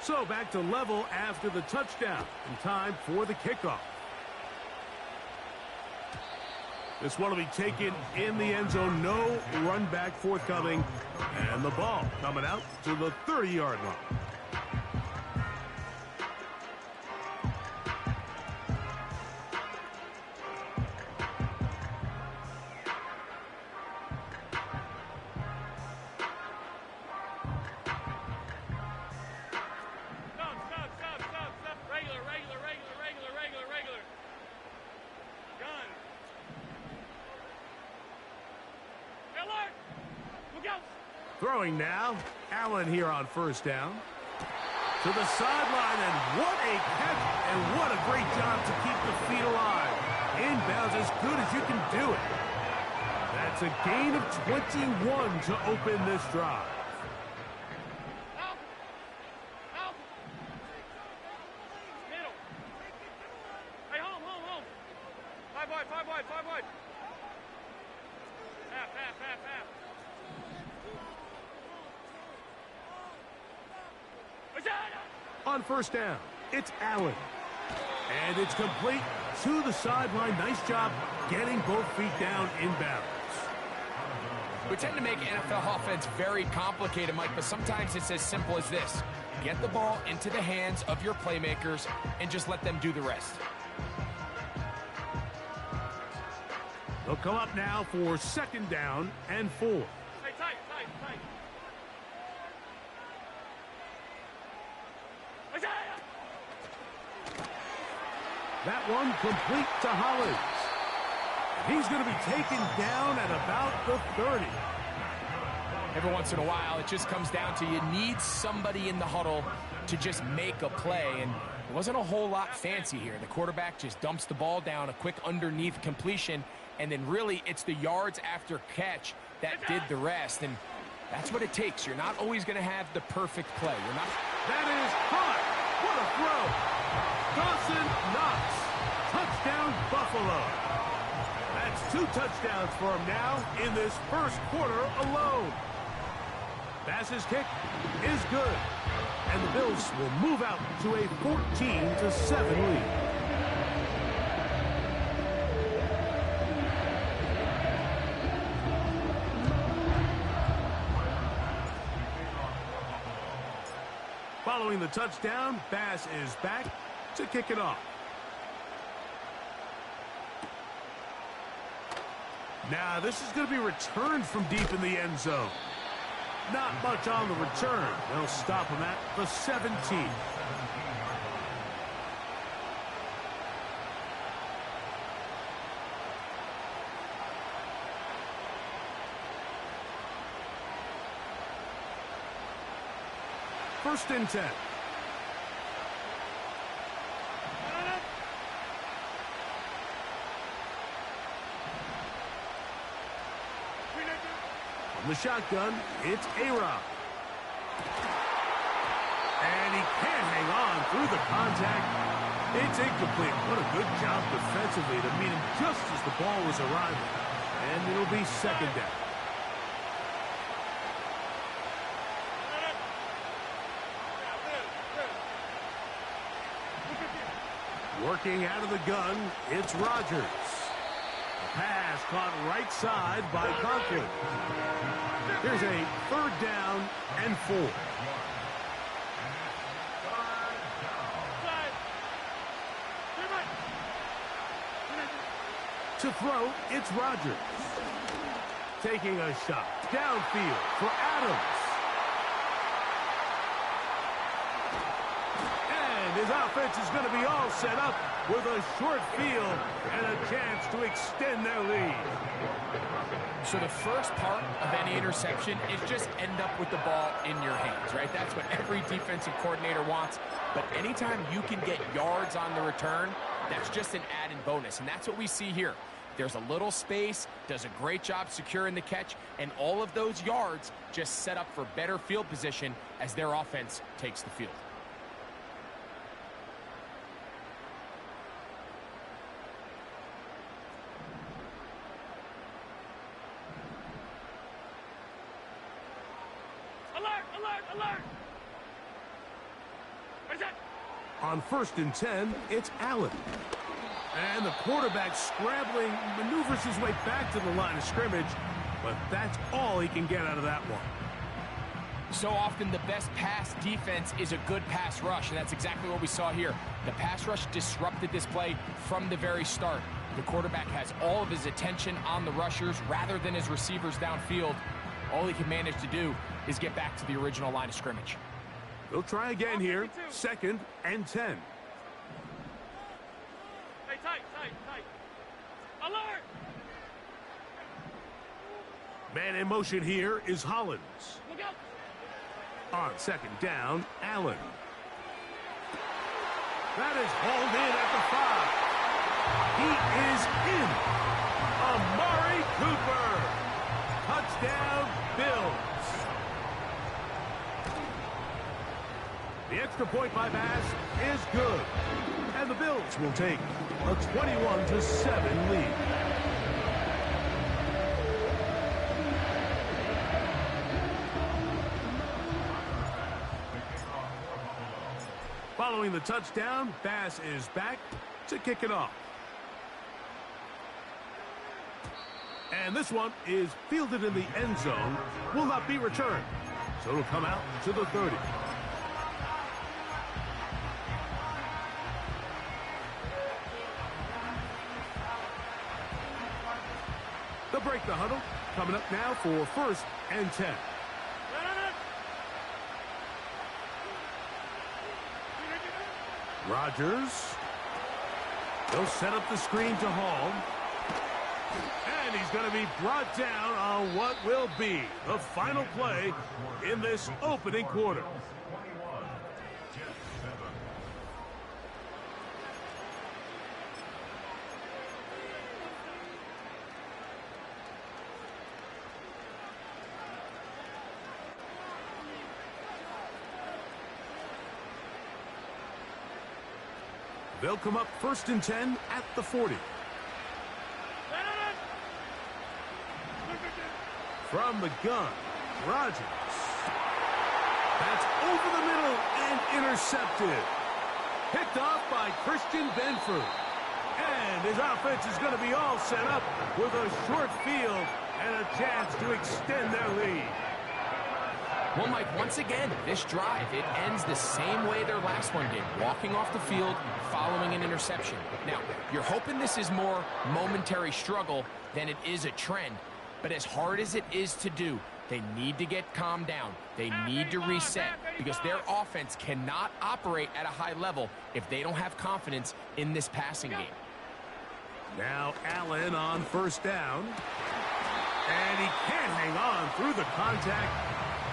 So back to level after the touchdown, and time for the kickoff. This one will be taken in the end zone. No run back forthcoming, and the ball coming out to the 30-yard line. Throwing now, Allen here on first down. To the sideline, and what a catch, and what a great job to keep the feet alive. Inbounds as good as you can do it. That's a gain of 21 to open this drive. On first down, it's Allen. And it's complete to the sideline. Nice job getting both feet down inbounds. We tend to make NFL offense very complicated, Mike, but sometimes it's as simple as this. Get the ball into the hands of your playmakers and just let them do the rest. They'll come up now for second down and 4. Hey, tight. That one complete to Hollins. He's going to be taken down at about the 30. Every once in a while, it just comes down to you need somebody in the huddle to just make a play, and it wasn't a whole lot fancy here. The quarterback just dumps the ball down, a quick underneath completion, and then really it's the yards after catch that did the rest, and that's what it takes. You're not always going to have the perfect play. You're not. That is hot. What a throw. Dawson Knox. Touchdown, Buffalo. That's 2 touchdowns for him now in this first quarter alone. Bass's kick is good, and the Bills will move out to a 14-7 lead. Following the touchdown, Bass is back to kick it off. Now, this is going to be returned from deep in the end zone. Not much on the return. They'll stop him at the 17. First and 10. From the shotgun, it's A-Rod. And he can't hang on through the contact. It's incomplete. What a good job defensively to meet him just as the ball was arriving. And it'll be second down. Working out of the gun, it's Rodgers. Pass caught right side by Conklin. Here's a third down and 4. To throw, it's Rodgers. Taking a shot downfield for Adams. And his offense is going to be all set up with a short field and a chance to extend their lead. So the first part of any interception is just end up with the ball in your hands, right? That's what every defensive coordinator wants. But anytime you can get yards on the return, that's just an added bonus. And that's what we see here. There's a little space, does a great job securing the catch, and all of those yards just set up for better field position as their offense takes the field. On first and 10, it's Allen. And the quarterback scrambling, maneuvers his way back to the line of scrimmage, but that's all he can get out of that one. So often the best pass defense is a good pass rush, and that's exactly what we saw here. The pass rush disrupted this play from the very start. The quarterback has all of his attention on the rushers rather than his receivers downfield. All he can manage to do is get back to the original line of scrimmage. They'll try again here, second and 10. Hey, tight. Alert! Man in motion here is Hollins. Look out! On second down, Allen. That is hauled in at the 5. He is in. Amari Cooper. Touchdown, Bills. The extra point by Bass is good. And the Bills will take a 21-7 lead. Following the touchdown, Bass is back to kick it off. And this one is fielded in the end zone, will not be returned. So it'll come out to the 30. They'll break the huddle. Coming up now for first and 10. Rodgers. They'll set up the screen to Hall. And he's going to be brought down on what will be the final play in this opening quarter. They'll come up first and 10 at the 40. From the gun, Rodgers. That's over the middle and intercepted. Picked off by Christian Benford. And his offense is going to be all set up with a short field and a chance to extend their lead. Well, Mike, once again, this drive, it ends the same way their last one did, walking off the field following an interception. Now, you're hoping this is more momentary struggle than it is a trend, but as hard as it is to do, They need to get calmed down. They need to reset because their offense cannot operate at a high level if they don't have confidence in this passing game. Now Allen on first down. And he can't hang on through the contact.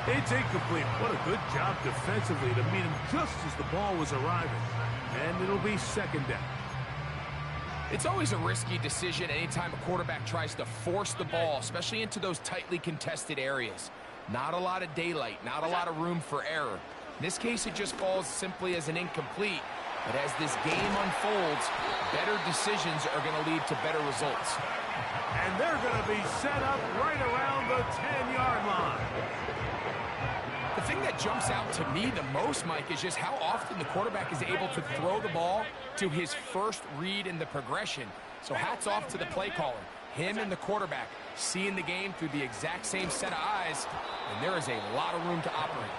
It's incomplete. What a good job defensively to meet him just as the ball was arriving. And it'll be second down. It's always a risky decision anytime a quarterback tries to force the ball, especially into those tightly contested areas. Not a lot of daylight, not a lot of room for error. In this case, it just falls simply as an incomplete. But as this game unfolds, better decisions are going to lead to better results. And they're going to be set up right around the 10-yard line. The thing that jumps out to me the most, Mike, is just how often the quarterback is able to throw the ball to his first read in the progression. So hats off to the play caller. Him and the quarterback seeing the game through the exact same set of eyes, and there is a lot of room to operate.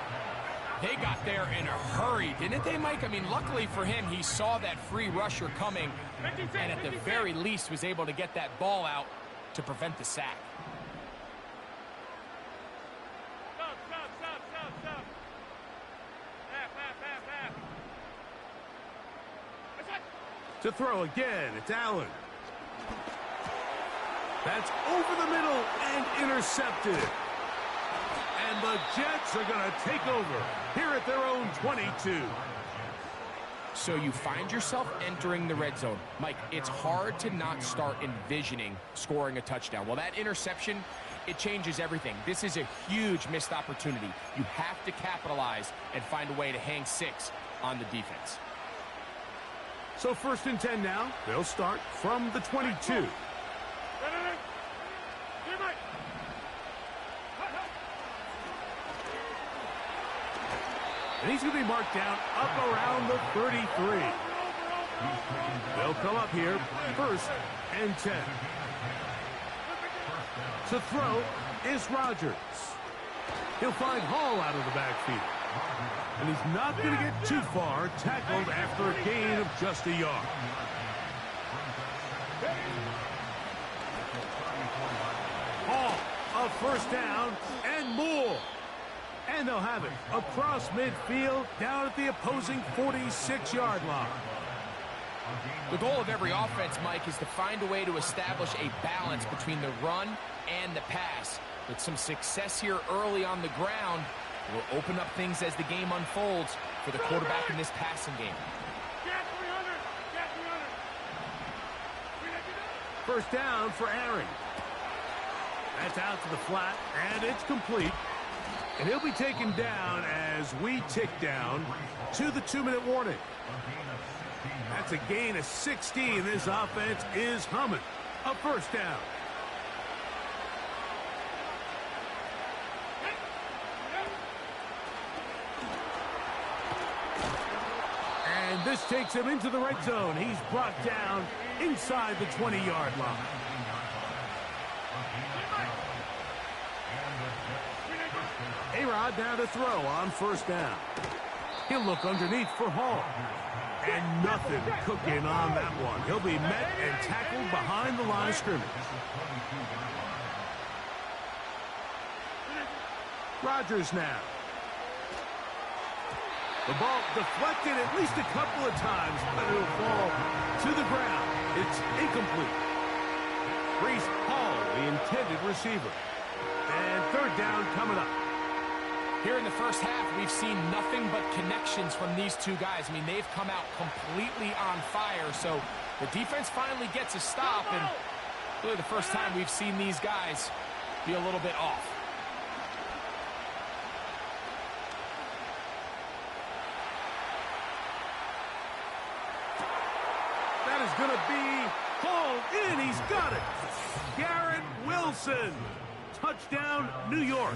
They got there in a hurry, didn't they, Mike? I mean, luckily for him, he saw that free rusher coming, and at the very least was able to get that ball out to prevent the sack. To throw again, it's Allen. That's over the middle and intercepted. And the Jets are going to take over here at their own 22. So you find yourself entering the red zone. Mike, it's hard to not start envisioning scoring a touchdown. Well, that interception, it changes everything. This is a huge missed opportunity. You have to capitalize and find a way to hang 6 on the defense. So 1st and 10 now. They'll start from the 22. And he's going to be marked down up around the 33. They'll come up here, 1st and 10. To throw is Rodgers. He'll find Hall out of the backfield. And he's not going to get too far, tackled after a gain of just a yard. Hall, a 1st down and more. And they'll have it across midfield down at the opposing 46-yard line. The goal of every offense, Mike, is to find a way to establish a balance between the run and the pass. With some success here early on the ground, will open up things as the game unfolds for the quarterback in this passing game. 1st down for Aaron. That's out to the flat, and it's complete. And he'll be taken down as we tick down to the 2-minute warning. That's a gain of 16. This offense is humming. A 1st down. And this takes him into the red zone. He's brought down inside the 20-yard line. A-Rod now to throw on 1st down. He'll look underneath for Hall. And nothing cooking on that one. He'll be met and tackled behind the line of scrimmage. Rodgers now. The ball deflected at least a couple of times, but it'll fall to the ground. It's incomplete. Breece Hall, the intended receiver. And 3rd down coming up. Here in the first half, we've seen nothing but connections from these two guys. I mean, they've come out completely on fire, so the defense finally gets a stop, and really the first time we've seen these guys be a little bit off. That is going to be hauled in. He's got it. Garrett Wilson. Touchdown, New York.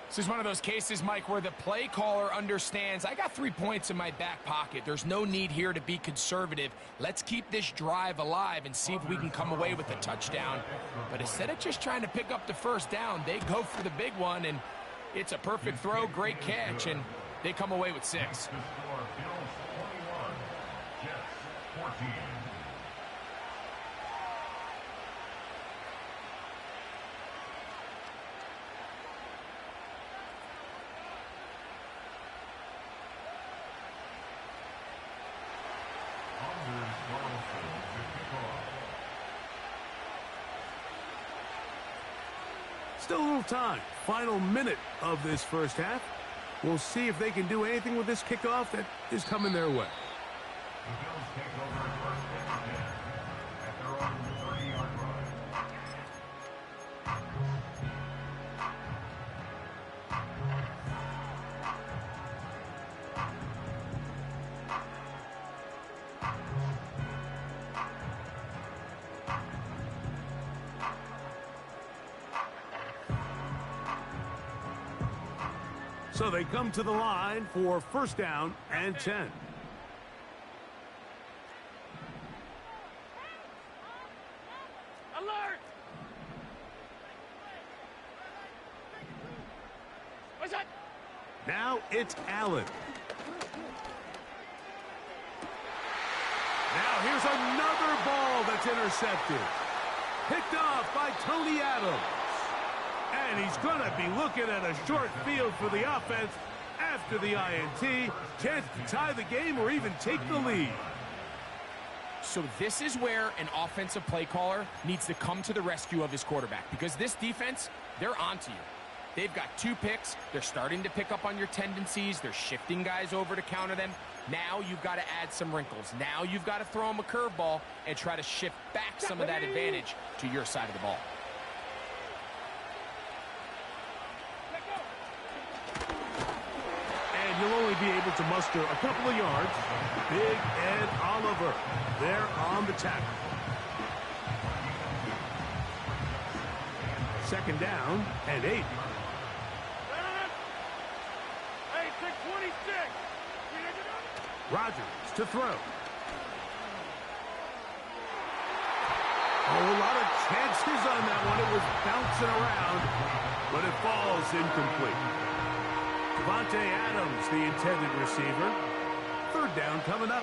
This is one of those cases, Mike, where the play caller understands, I got 3 points in my back pocket. There's no need here to be conservative. Let's keep this drive alive and see if we can come away with a touchdown. But instead of just trying to pick up the 1st down, they go for the big one, and it's a perfect throw, great catch, and they come away with 6. Still a little time. Final minute of this first half. We'll see if they can do anything with this kickoff that is coming their way. So they come to the line for first down and 10. Alert! What's that? Now it's Allen. Now here's another ball that's intercepted. Picked off by Tony Adams. And he's going to be looking at a short field for the offense after the INT. Chance to tie the game or even take the lead. So this is where an offensive play caller needs to come to the rescue of his quarterback, because this defense, they're onto you. They've got 2 picks. They're starting to pick up on your tendencies. They're shifting guys over to counter them. Now you've got to add some wrinkles. Now you've got to throw them a curveball and try to shift back some of that advantage to your side of the ball. You'll only be able to muster a couple of yards. Big Ed Oliver there on the tackle. Second down and 8. Hey, pick 26. Rodgers to throw. Oh, a lot of chances on that one. It was bouncing around, but it falls incomplete. Davante Adams, the intended receiver. Third down coming up.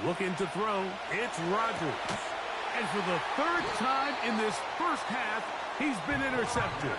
Looking to throw, it's Rodgers. And for the 3rd time in this first half, he's been intercepted.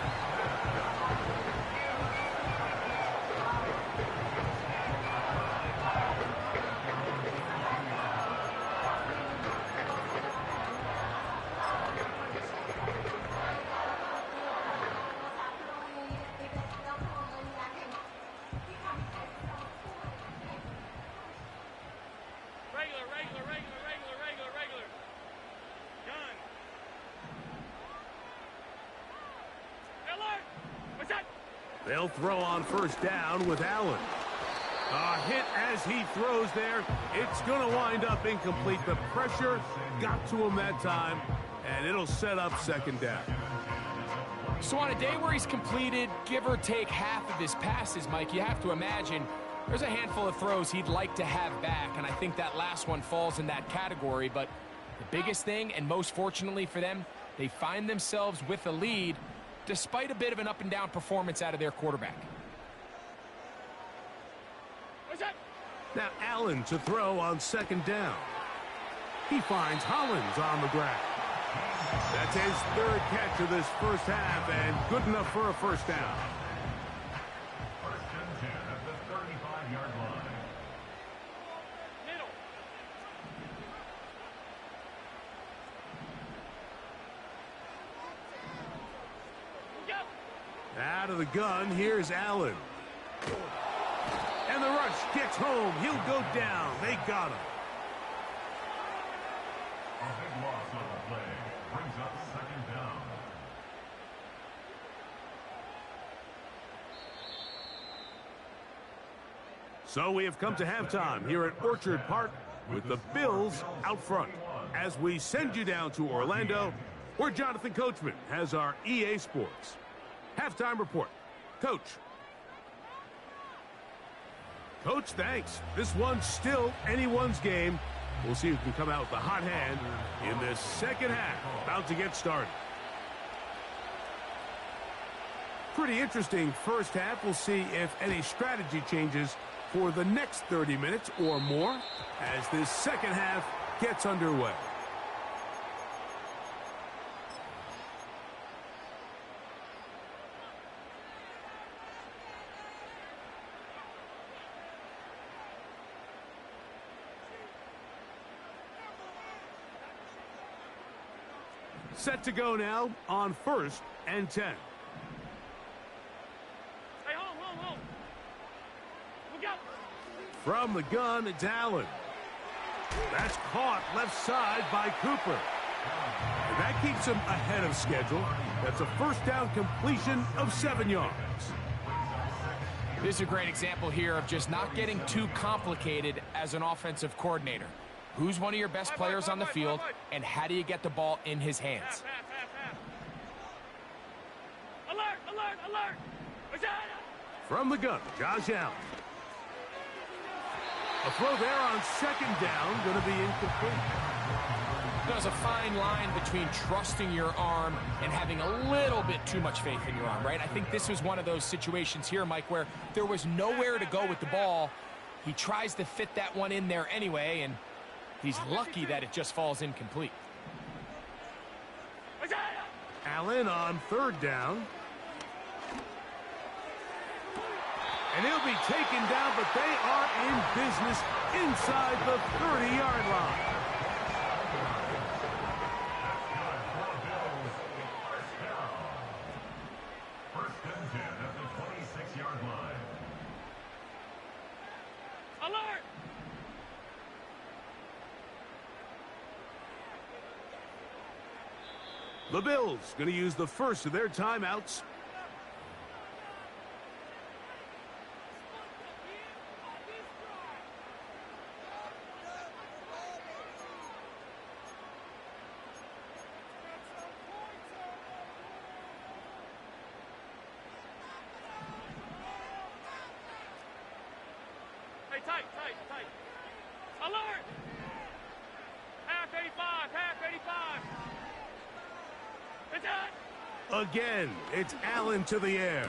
They'll throw on first down with Allen. A hit as he throws there. It's going to wind up incomplete. The pressure got to him that time, and it'll set up second down. So on a day where he's completed, give or take half of his passes, Mike, you have to imagine there's a handful of throws he'd like to have back, and I think that last one falls in that category. But the biggest thing, and most fortunately for them, they find themselves with a lead despite a bit of an up-and-down performance out of their quarterback. Now Allen to throw on second down. He finds Hollins on the ground. That's his 3rd catch of this first half, and good enough for a first down. First and 10 at the 35-yard line. Out of the gun, here's Allen. And the rush gets home. He'll go down. They got him. A big loss on the play brings up second down. So we have come to halftime here at Orchard Park with the Bills out front. As we send you down to Orlando, where Jonathan Coachman has our EA Sports halftime report. Coach. Coach, thanks. This one's still anyone's game. We'll see who can come out with the hot hand in this second half. About to get started. Pretty interesting first half. We'll see if any strategy changes for the next 30 minutes or more as this second half gets underway. Set to go now on 1st and 10. Hey, hold. Look out. From the gun, it's Allen. That's caught left side by Cooper. And that keeps him ahead of schedule. That's a first down completion of 7 yards. This is a great example here of just not getting too complicated as an offensive coordinator. Who's one of your best players on the field, and how do you get the ball in his hands? Alert! From the gun, Josh Allen. A throw there on 2nd down, going to be incomplete. There's a fine line between trusting your arm and having a little bit too much faith in your arm, right? I think this was one of those situations here, Mike, where there was nowhere to go with the ball. He tries to fit that one in there anyway, and he's lucky that it just falls incomplete. Allen on 3rd down. And he'll be taken down, but they are in business inside the 30-yard line. First and 10 at the 26-yard line. Alert! The Bills going to use the first of their timeouts. Hey, tight. Alert! Half 85. It's out! Again, it's Allen to the air.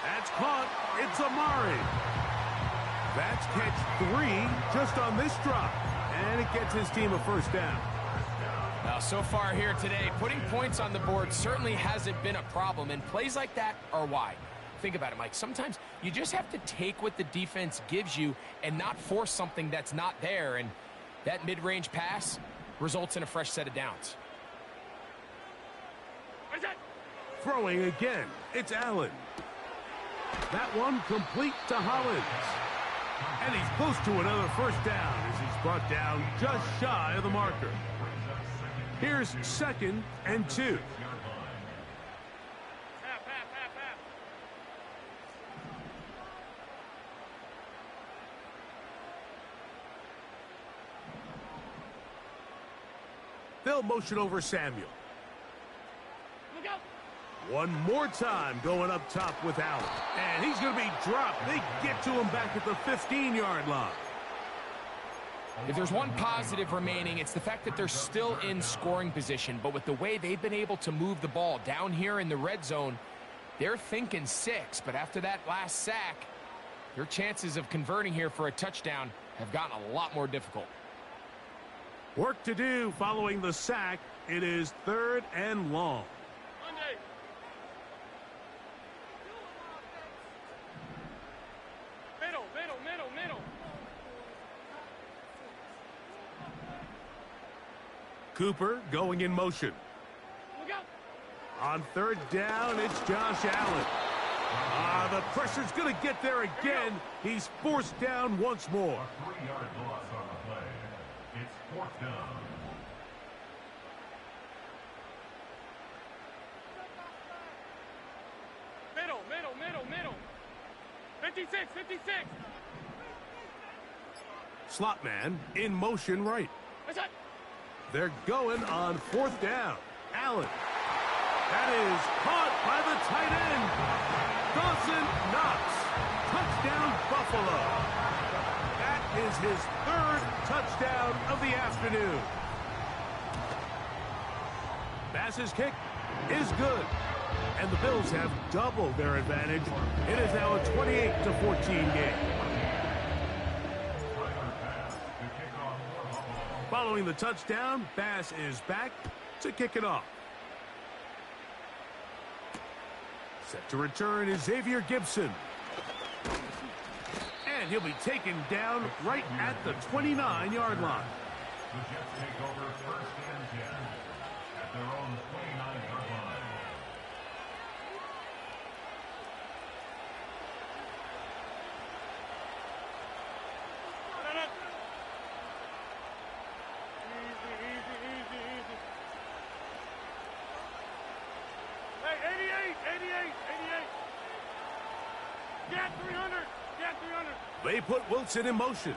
That's caught. It's Amari. That's catch 3 just on this drop. And it gets his team a first down. Now, so far here today, putting points on the board certainly hasn't been a problem, and plays like that are why. Think about it, Mike. Sometimes you just have to take what the defense gives you and not force something that's not there, and that mid-range pass results in a fresh set of downs. Throwing again, it's Allen. That one complete to Hollins. And he's close to another first down as he's brought down just shy of the marker. Here's 2nd and 2. They'll motion over Samuel. Look out! One more time going up top with Allen. And he's going to be dropped. They get to him back at the 15-yard line. If there's one positive remaining, it's the fact that they're still in scoring position. But with the way they've been able to move the ball down here in the red zone, they're thinking 6. But after that last sack, their chances of converting here for a touchdown have gotten a lot more difficult. Work to do following the sack. It is 3rd and long. Monday. Middle. Cooper going in motion. Look out! On 3rd down, it's Josh Allen. The pressure's going to get there again. He's forced down once more. 3-yard loss on the play. It's 4th down. Middle. 56. Slot man in motion right. What's that? They're going on 4th down. Allen. That is caught by the tight end. Dawson Knox. Touchdown, Buffalo. That is his 3rd touchdown of the afternoon. Bass's kick is good. And the Bills have doubled their advantage. It is now a 28-14 game. Following the touchdown, Bass is back to kick it off. Set to return is Xavier Gibson. And he'll be taken down right at the 29-yard line. The Jets take over 1st and 10 at their own 29-yard line. Easy. Hey, 88. Get 300. They put Wilson in motion.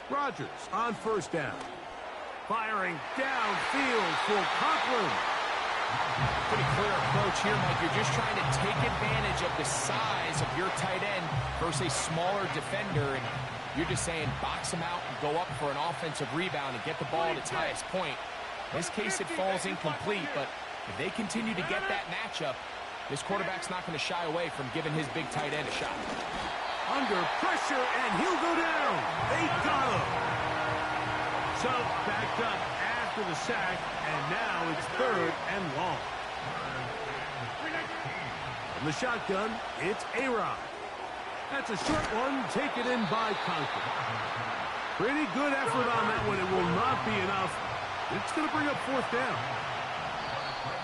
Rodgers on first down. Firing downfield for Conklin. Pretty clear approach here, Mike. You're just trying to take advantage of the size of your tight end versus a smaller defender, and you're just saying box him out and go up for an offensive rebound and get the ball at its highest point. In this case, it falls incomplete, but if they continue to get that matchup, this quarterback's not going to shy away from giving his big tight end a shot. Under pressure, and he'll go down. They got him. So backed up after the sack, and now it's 3rd and long. From the shotgun, it's A-Rod. That's a short one, taken in by Conklin. Pretty good effort on that one. It will not be enough. It's going to bring up 4th down.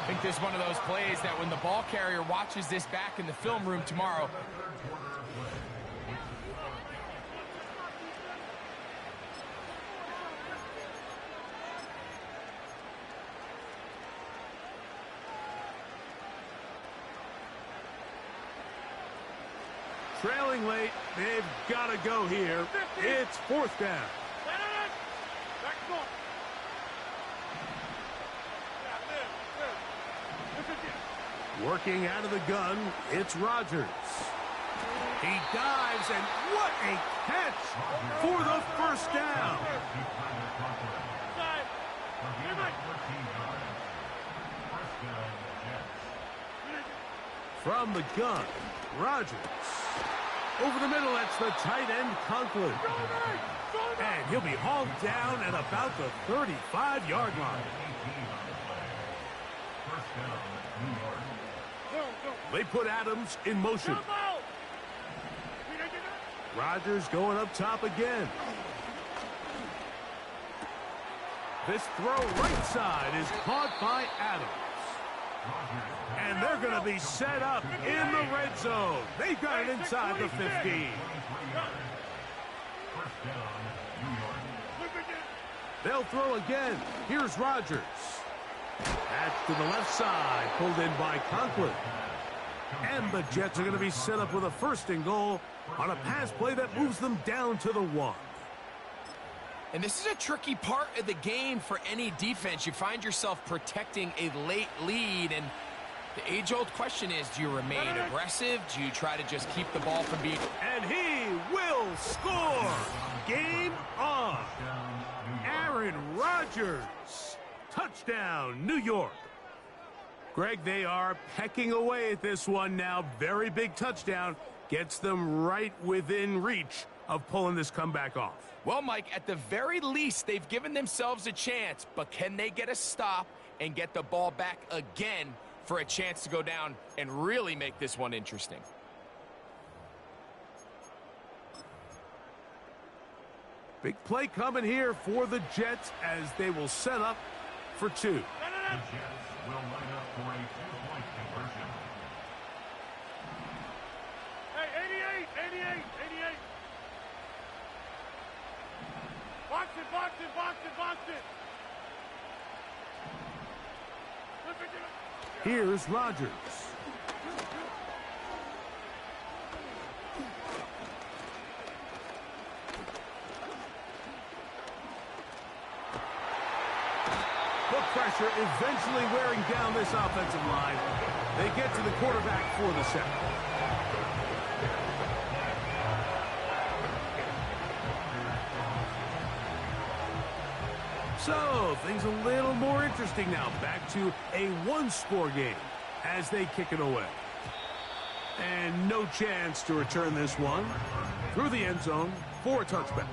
I think this is one of those plays that when the ball carrier watches this back in the film room tomorrow, trailing late, they've got to go here. It's 4th down. Working out of the gun, it's Rodgers. He dives, and what a catch for the first down. From the gun, Rodgers. Over the middle, that's the tight end, Conklin. And he'll be hauled down at about the 35-yard line. They put Adams in motion. Rodgers going up top again. This throw right side is caught by Adams. And they're going to be set up in the red zone. They've got it inside the 15. They'll throw again. Here's Rodgers. That's to the left side, pulled in by Conklin. And the Jets are going to be set up with a 1st and goal on a pass play that moves them down to the 1. and this is a tricky part of the game for any defense. You find yourself protecting a late lead, and the age-old question is, do you remain aggressive? Do you try to just keep the ball from being... And he will score! Game on! Aaron Rodgers! Touchdown, New York! Greg, they are pecking away at this one now. Very big touchdown. Gets them right within reach of pulling this comeback off. Well, Mike, at the very least, they've given themselves a chance, but can they get a stop and get the ball back again for a chance to go down and really make this one interesting? Big play coming here for the Jets as they will set up for two. The Jets will line up for a two-point conversion. Hey, 88. Box it. Here's Rodgers. The pressure eventually wearing down this offensive line. They get to the quarterback for the sack. So, things a little more interesting now. Back to a one-score game as they kick it away. And no chance to return this one through the end zone for a touchback.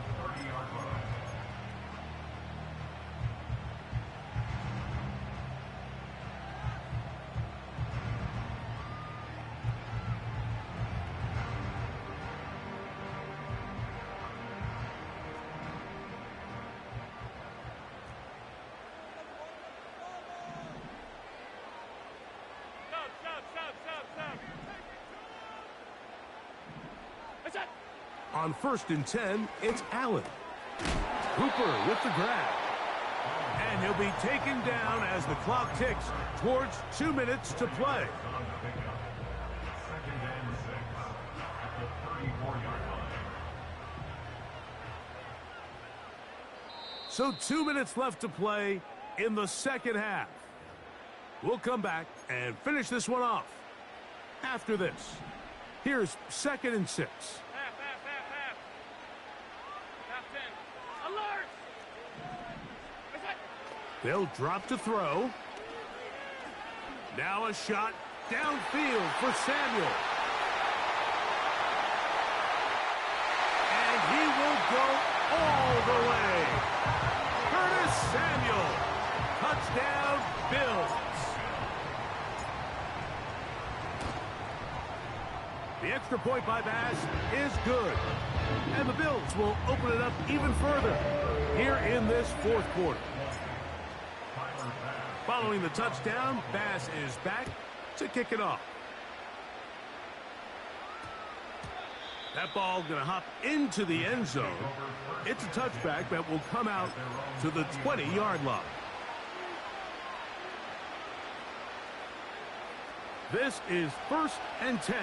On 1st and 10, it's Allen. Hooper with the grab. And he'll be taken down as the clock ticks towards 2 minutes to play. Second and 6 at the 34-yard line. So 2 minutes left to play in the second half. We'll come back and finish this one off after this. Here's 2nd and 6. Half. Half 10. Alert! They'll drop to throw. Now a shot downfield for Samuel. And he will go all the way. Curtis Samuel. Touchdown, Bills. The extra point by Bass is good. And the Bills will open it up even further here in this 4th quarter. Following the touchdown, Bass is back to kick it off. That ball going to hop into the end zone. It's a touchback that will come out to the 20-yard line. This is 1st and 10.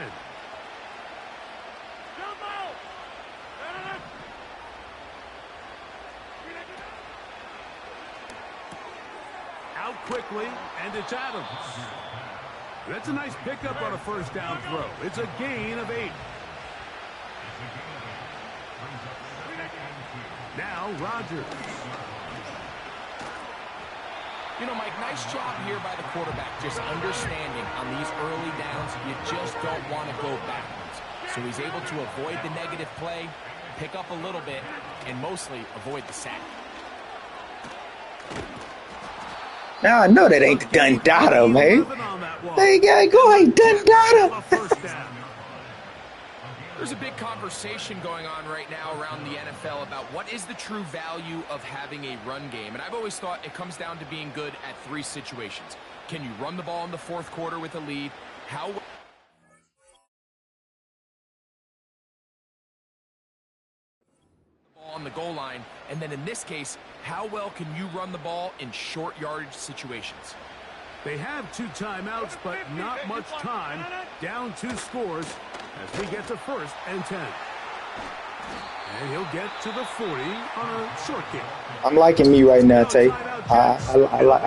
Out quickly, and it's Adams. That's a nice pickup on a 1st down throw. It's a gain of 8. Now Rodgers. You know, Mike, nice job here by the quarterback, just understanding on these early downs, you just don't want to go backwards. So he's able to avoid the negative play, pick up a little bit, and mostly avoid the sack. Now I know that ain't the Dundada, man. Hey, guy, go ahead, Dundada. There's a big conversation going on right now around the NFL about what is the true value of having a run game. And I've always thought it comes down to being good at 3 situations. Can you run the ball in the 4th quarter with a lead? How on the goal line, and then in this case, how well can you run the ball in short yardage situations? They have 2 timeouts, but not much time. Down 2 scores as we get to 1st and 10. And he'll get to the 40 on a short kick. I'm liking me right now, Tay. I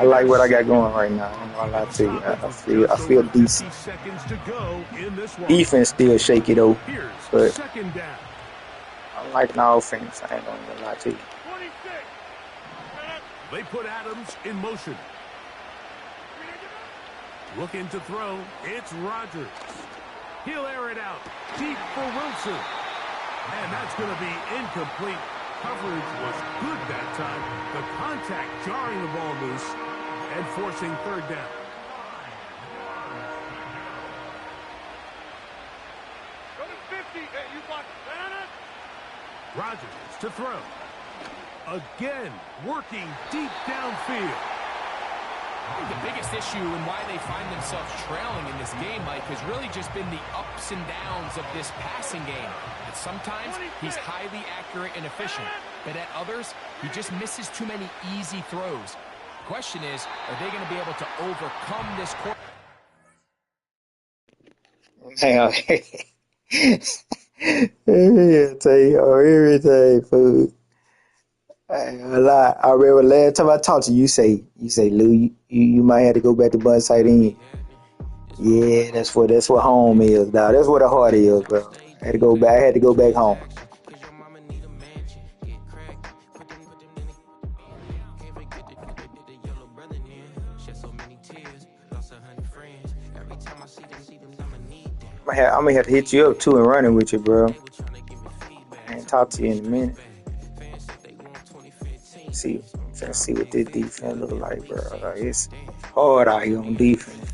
like what I got going right now. I'm gonna lie to you. I feel decent. Defense still shaky though, but I'm liking the offense. I ain't gonna lie to you. They put Adams in motion. Looking to throw, it's Rodgers. He'll air it out deep for Wilson. And that's going to be incomplete. Coverage was good that time. The contact jarring the ball loose and forcing 3rd down. Go to 50. Hey, you got it. Rodgers to throw. Again, working deep downfield. I think the biggest issue and why they find themselves trailing in this game, Mike, has really just been the ups and downs of this passing game. At sometimes, he's highly accurate and efficient, but at others, he just misses too many easy throws. The question is, are they going to be able to overcome this court? Hang on. Yeah, tell you everything, food. I ain't gonna lie. I remember last time I talked to you, you say, Lou, you might have to go back to bun sight in. Yeah, that's what home is, dog. That's what the heart is, bro. I had to go back home. I'm gonna have to hit you up too and running with you, bro. And talk to you in a minute. See what this defense look like, bro. Like, it's hard out here on defense.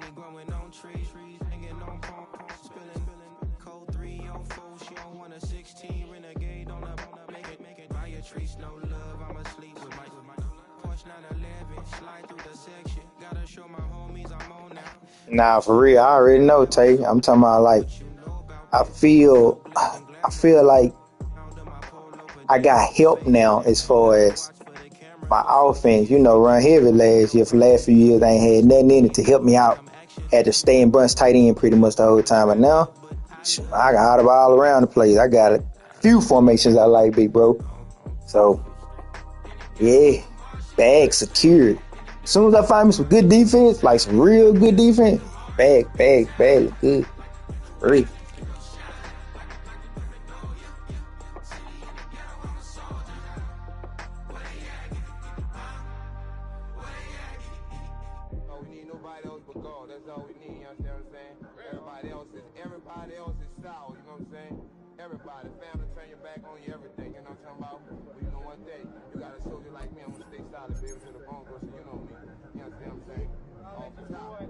money growing on trees, hanging on palm, spilling cold 3 on 4. She don't want a 16 renegade on a make it buy a trees, no love. I'm asleep with my Porsche 911, slide through the section. Gotta show my homies I'm on now. Nah, for real, I already know, Tay. I'm talking about like I feel like I got help now as far as my offense. You know, run heavy last year. For the last few years, I ain't had nothing in it to help me out. Had to stay in bunch tight end pretty much the whole time. But now, I got out all around the place. I got a few formations I like, big bro. So, yeah, bag secured. As soon as I find me some good defense, like some real good defense, bag, look good. Free. Everybody, family, turn your back on you, everything, you know what I'm talking about? But you know one thing, you got a soldier like me, I'm gonna stay solid, baby, to the bone, bro, so you know me. You understand what I'm saying? Off the top.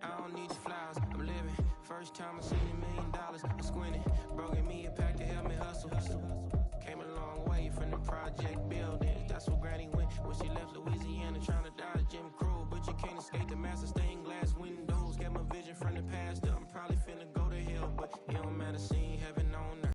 I don't need the flowers, I'm living. First time I seen $1 million, I squinted. Broke me a pack to help me hustle. Came a long way from the project buildings. That's where Granny went when she left Louisiana, trying to dodge Jim Crow. But you can't escape the master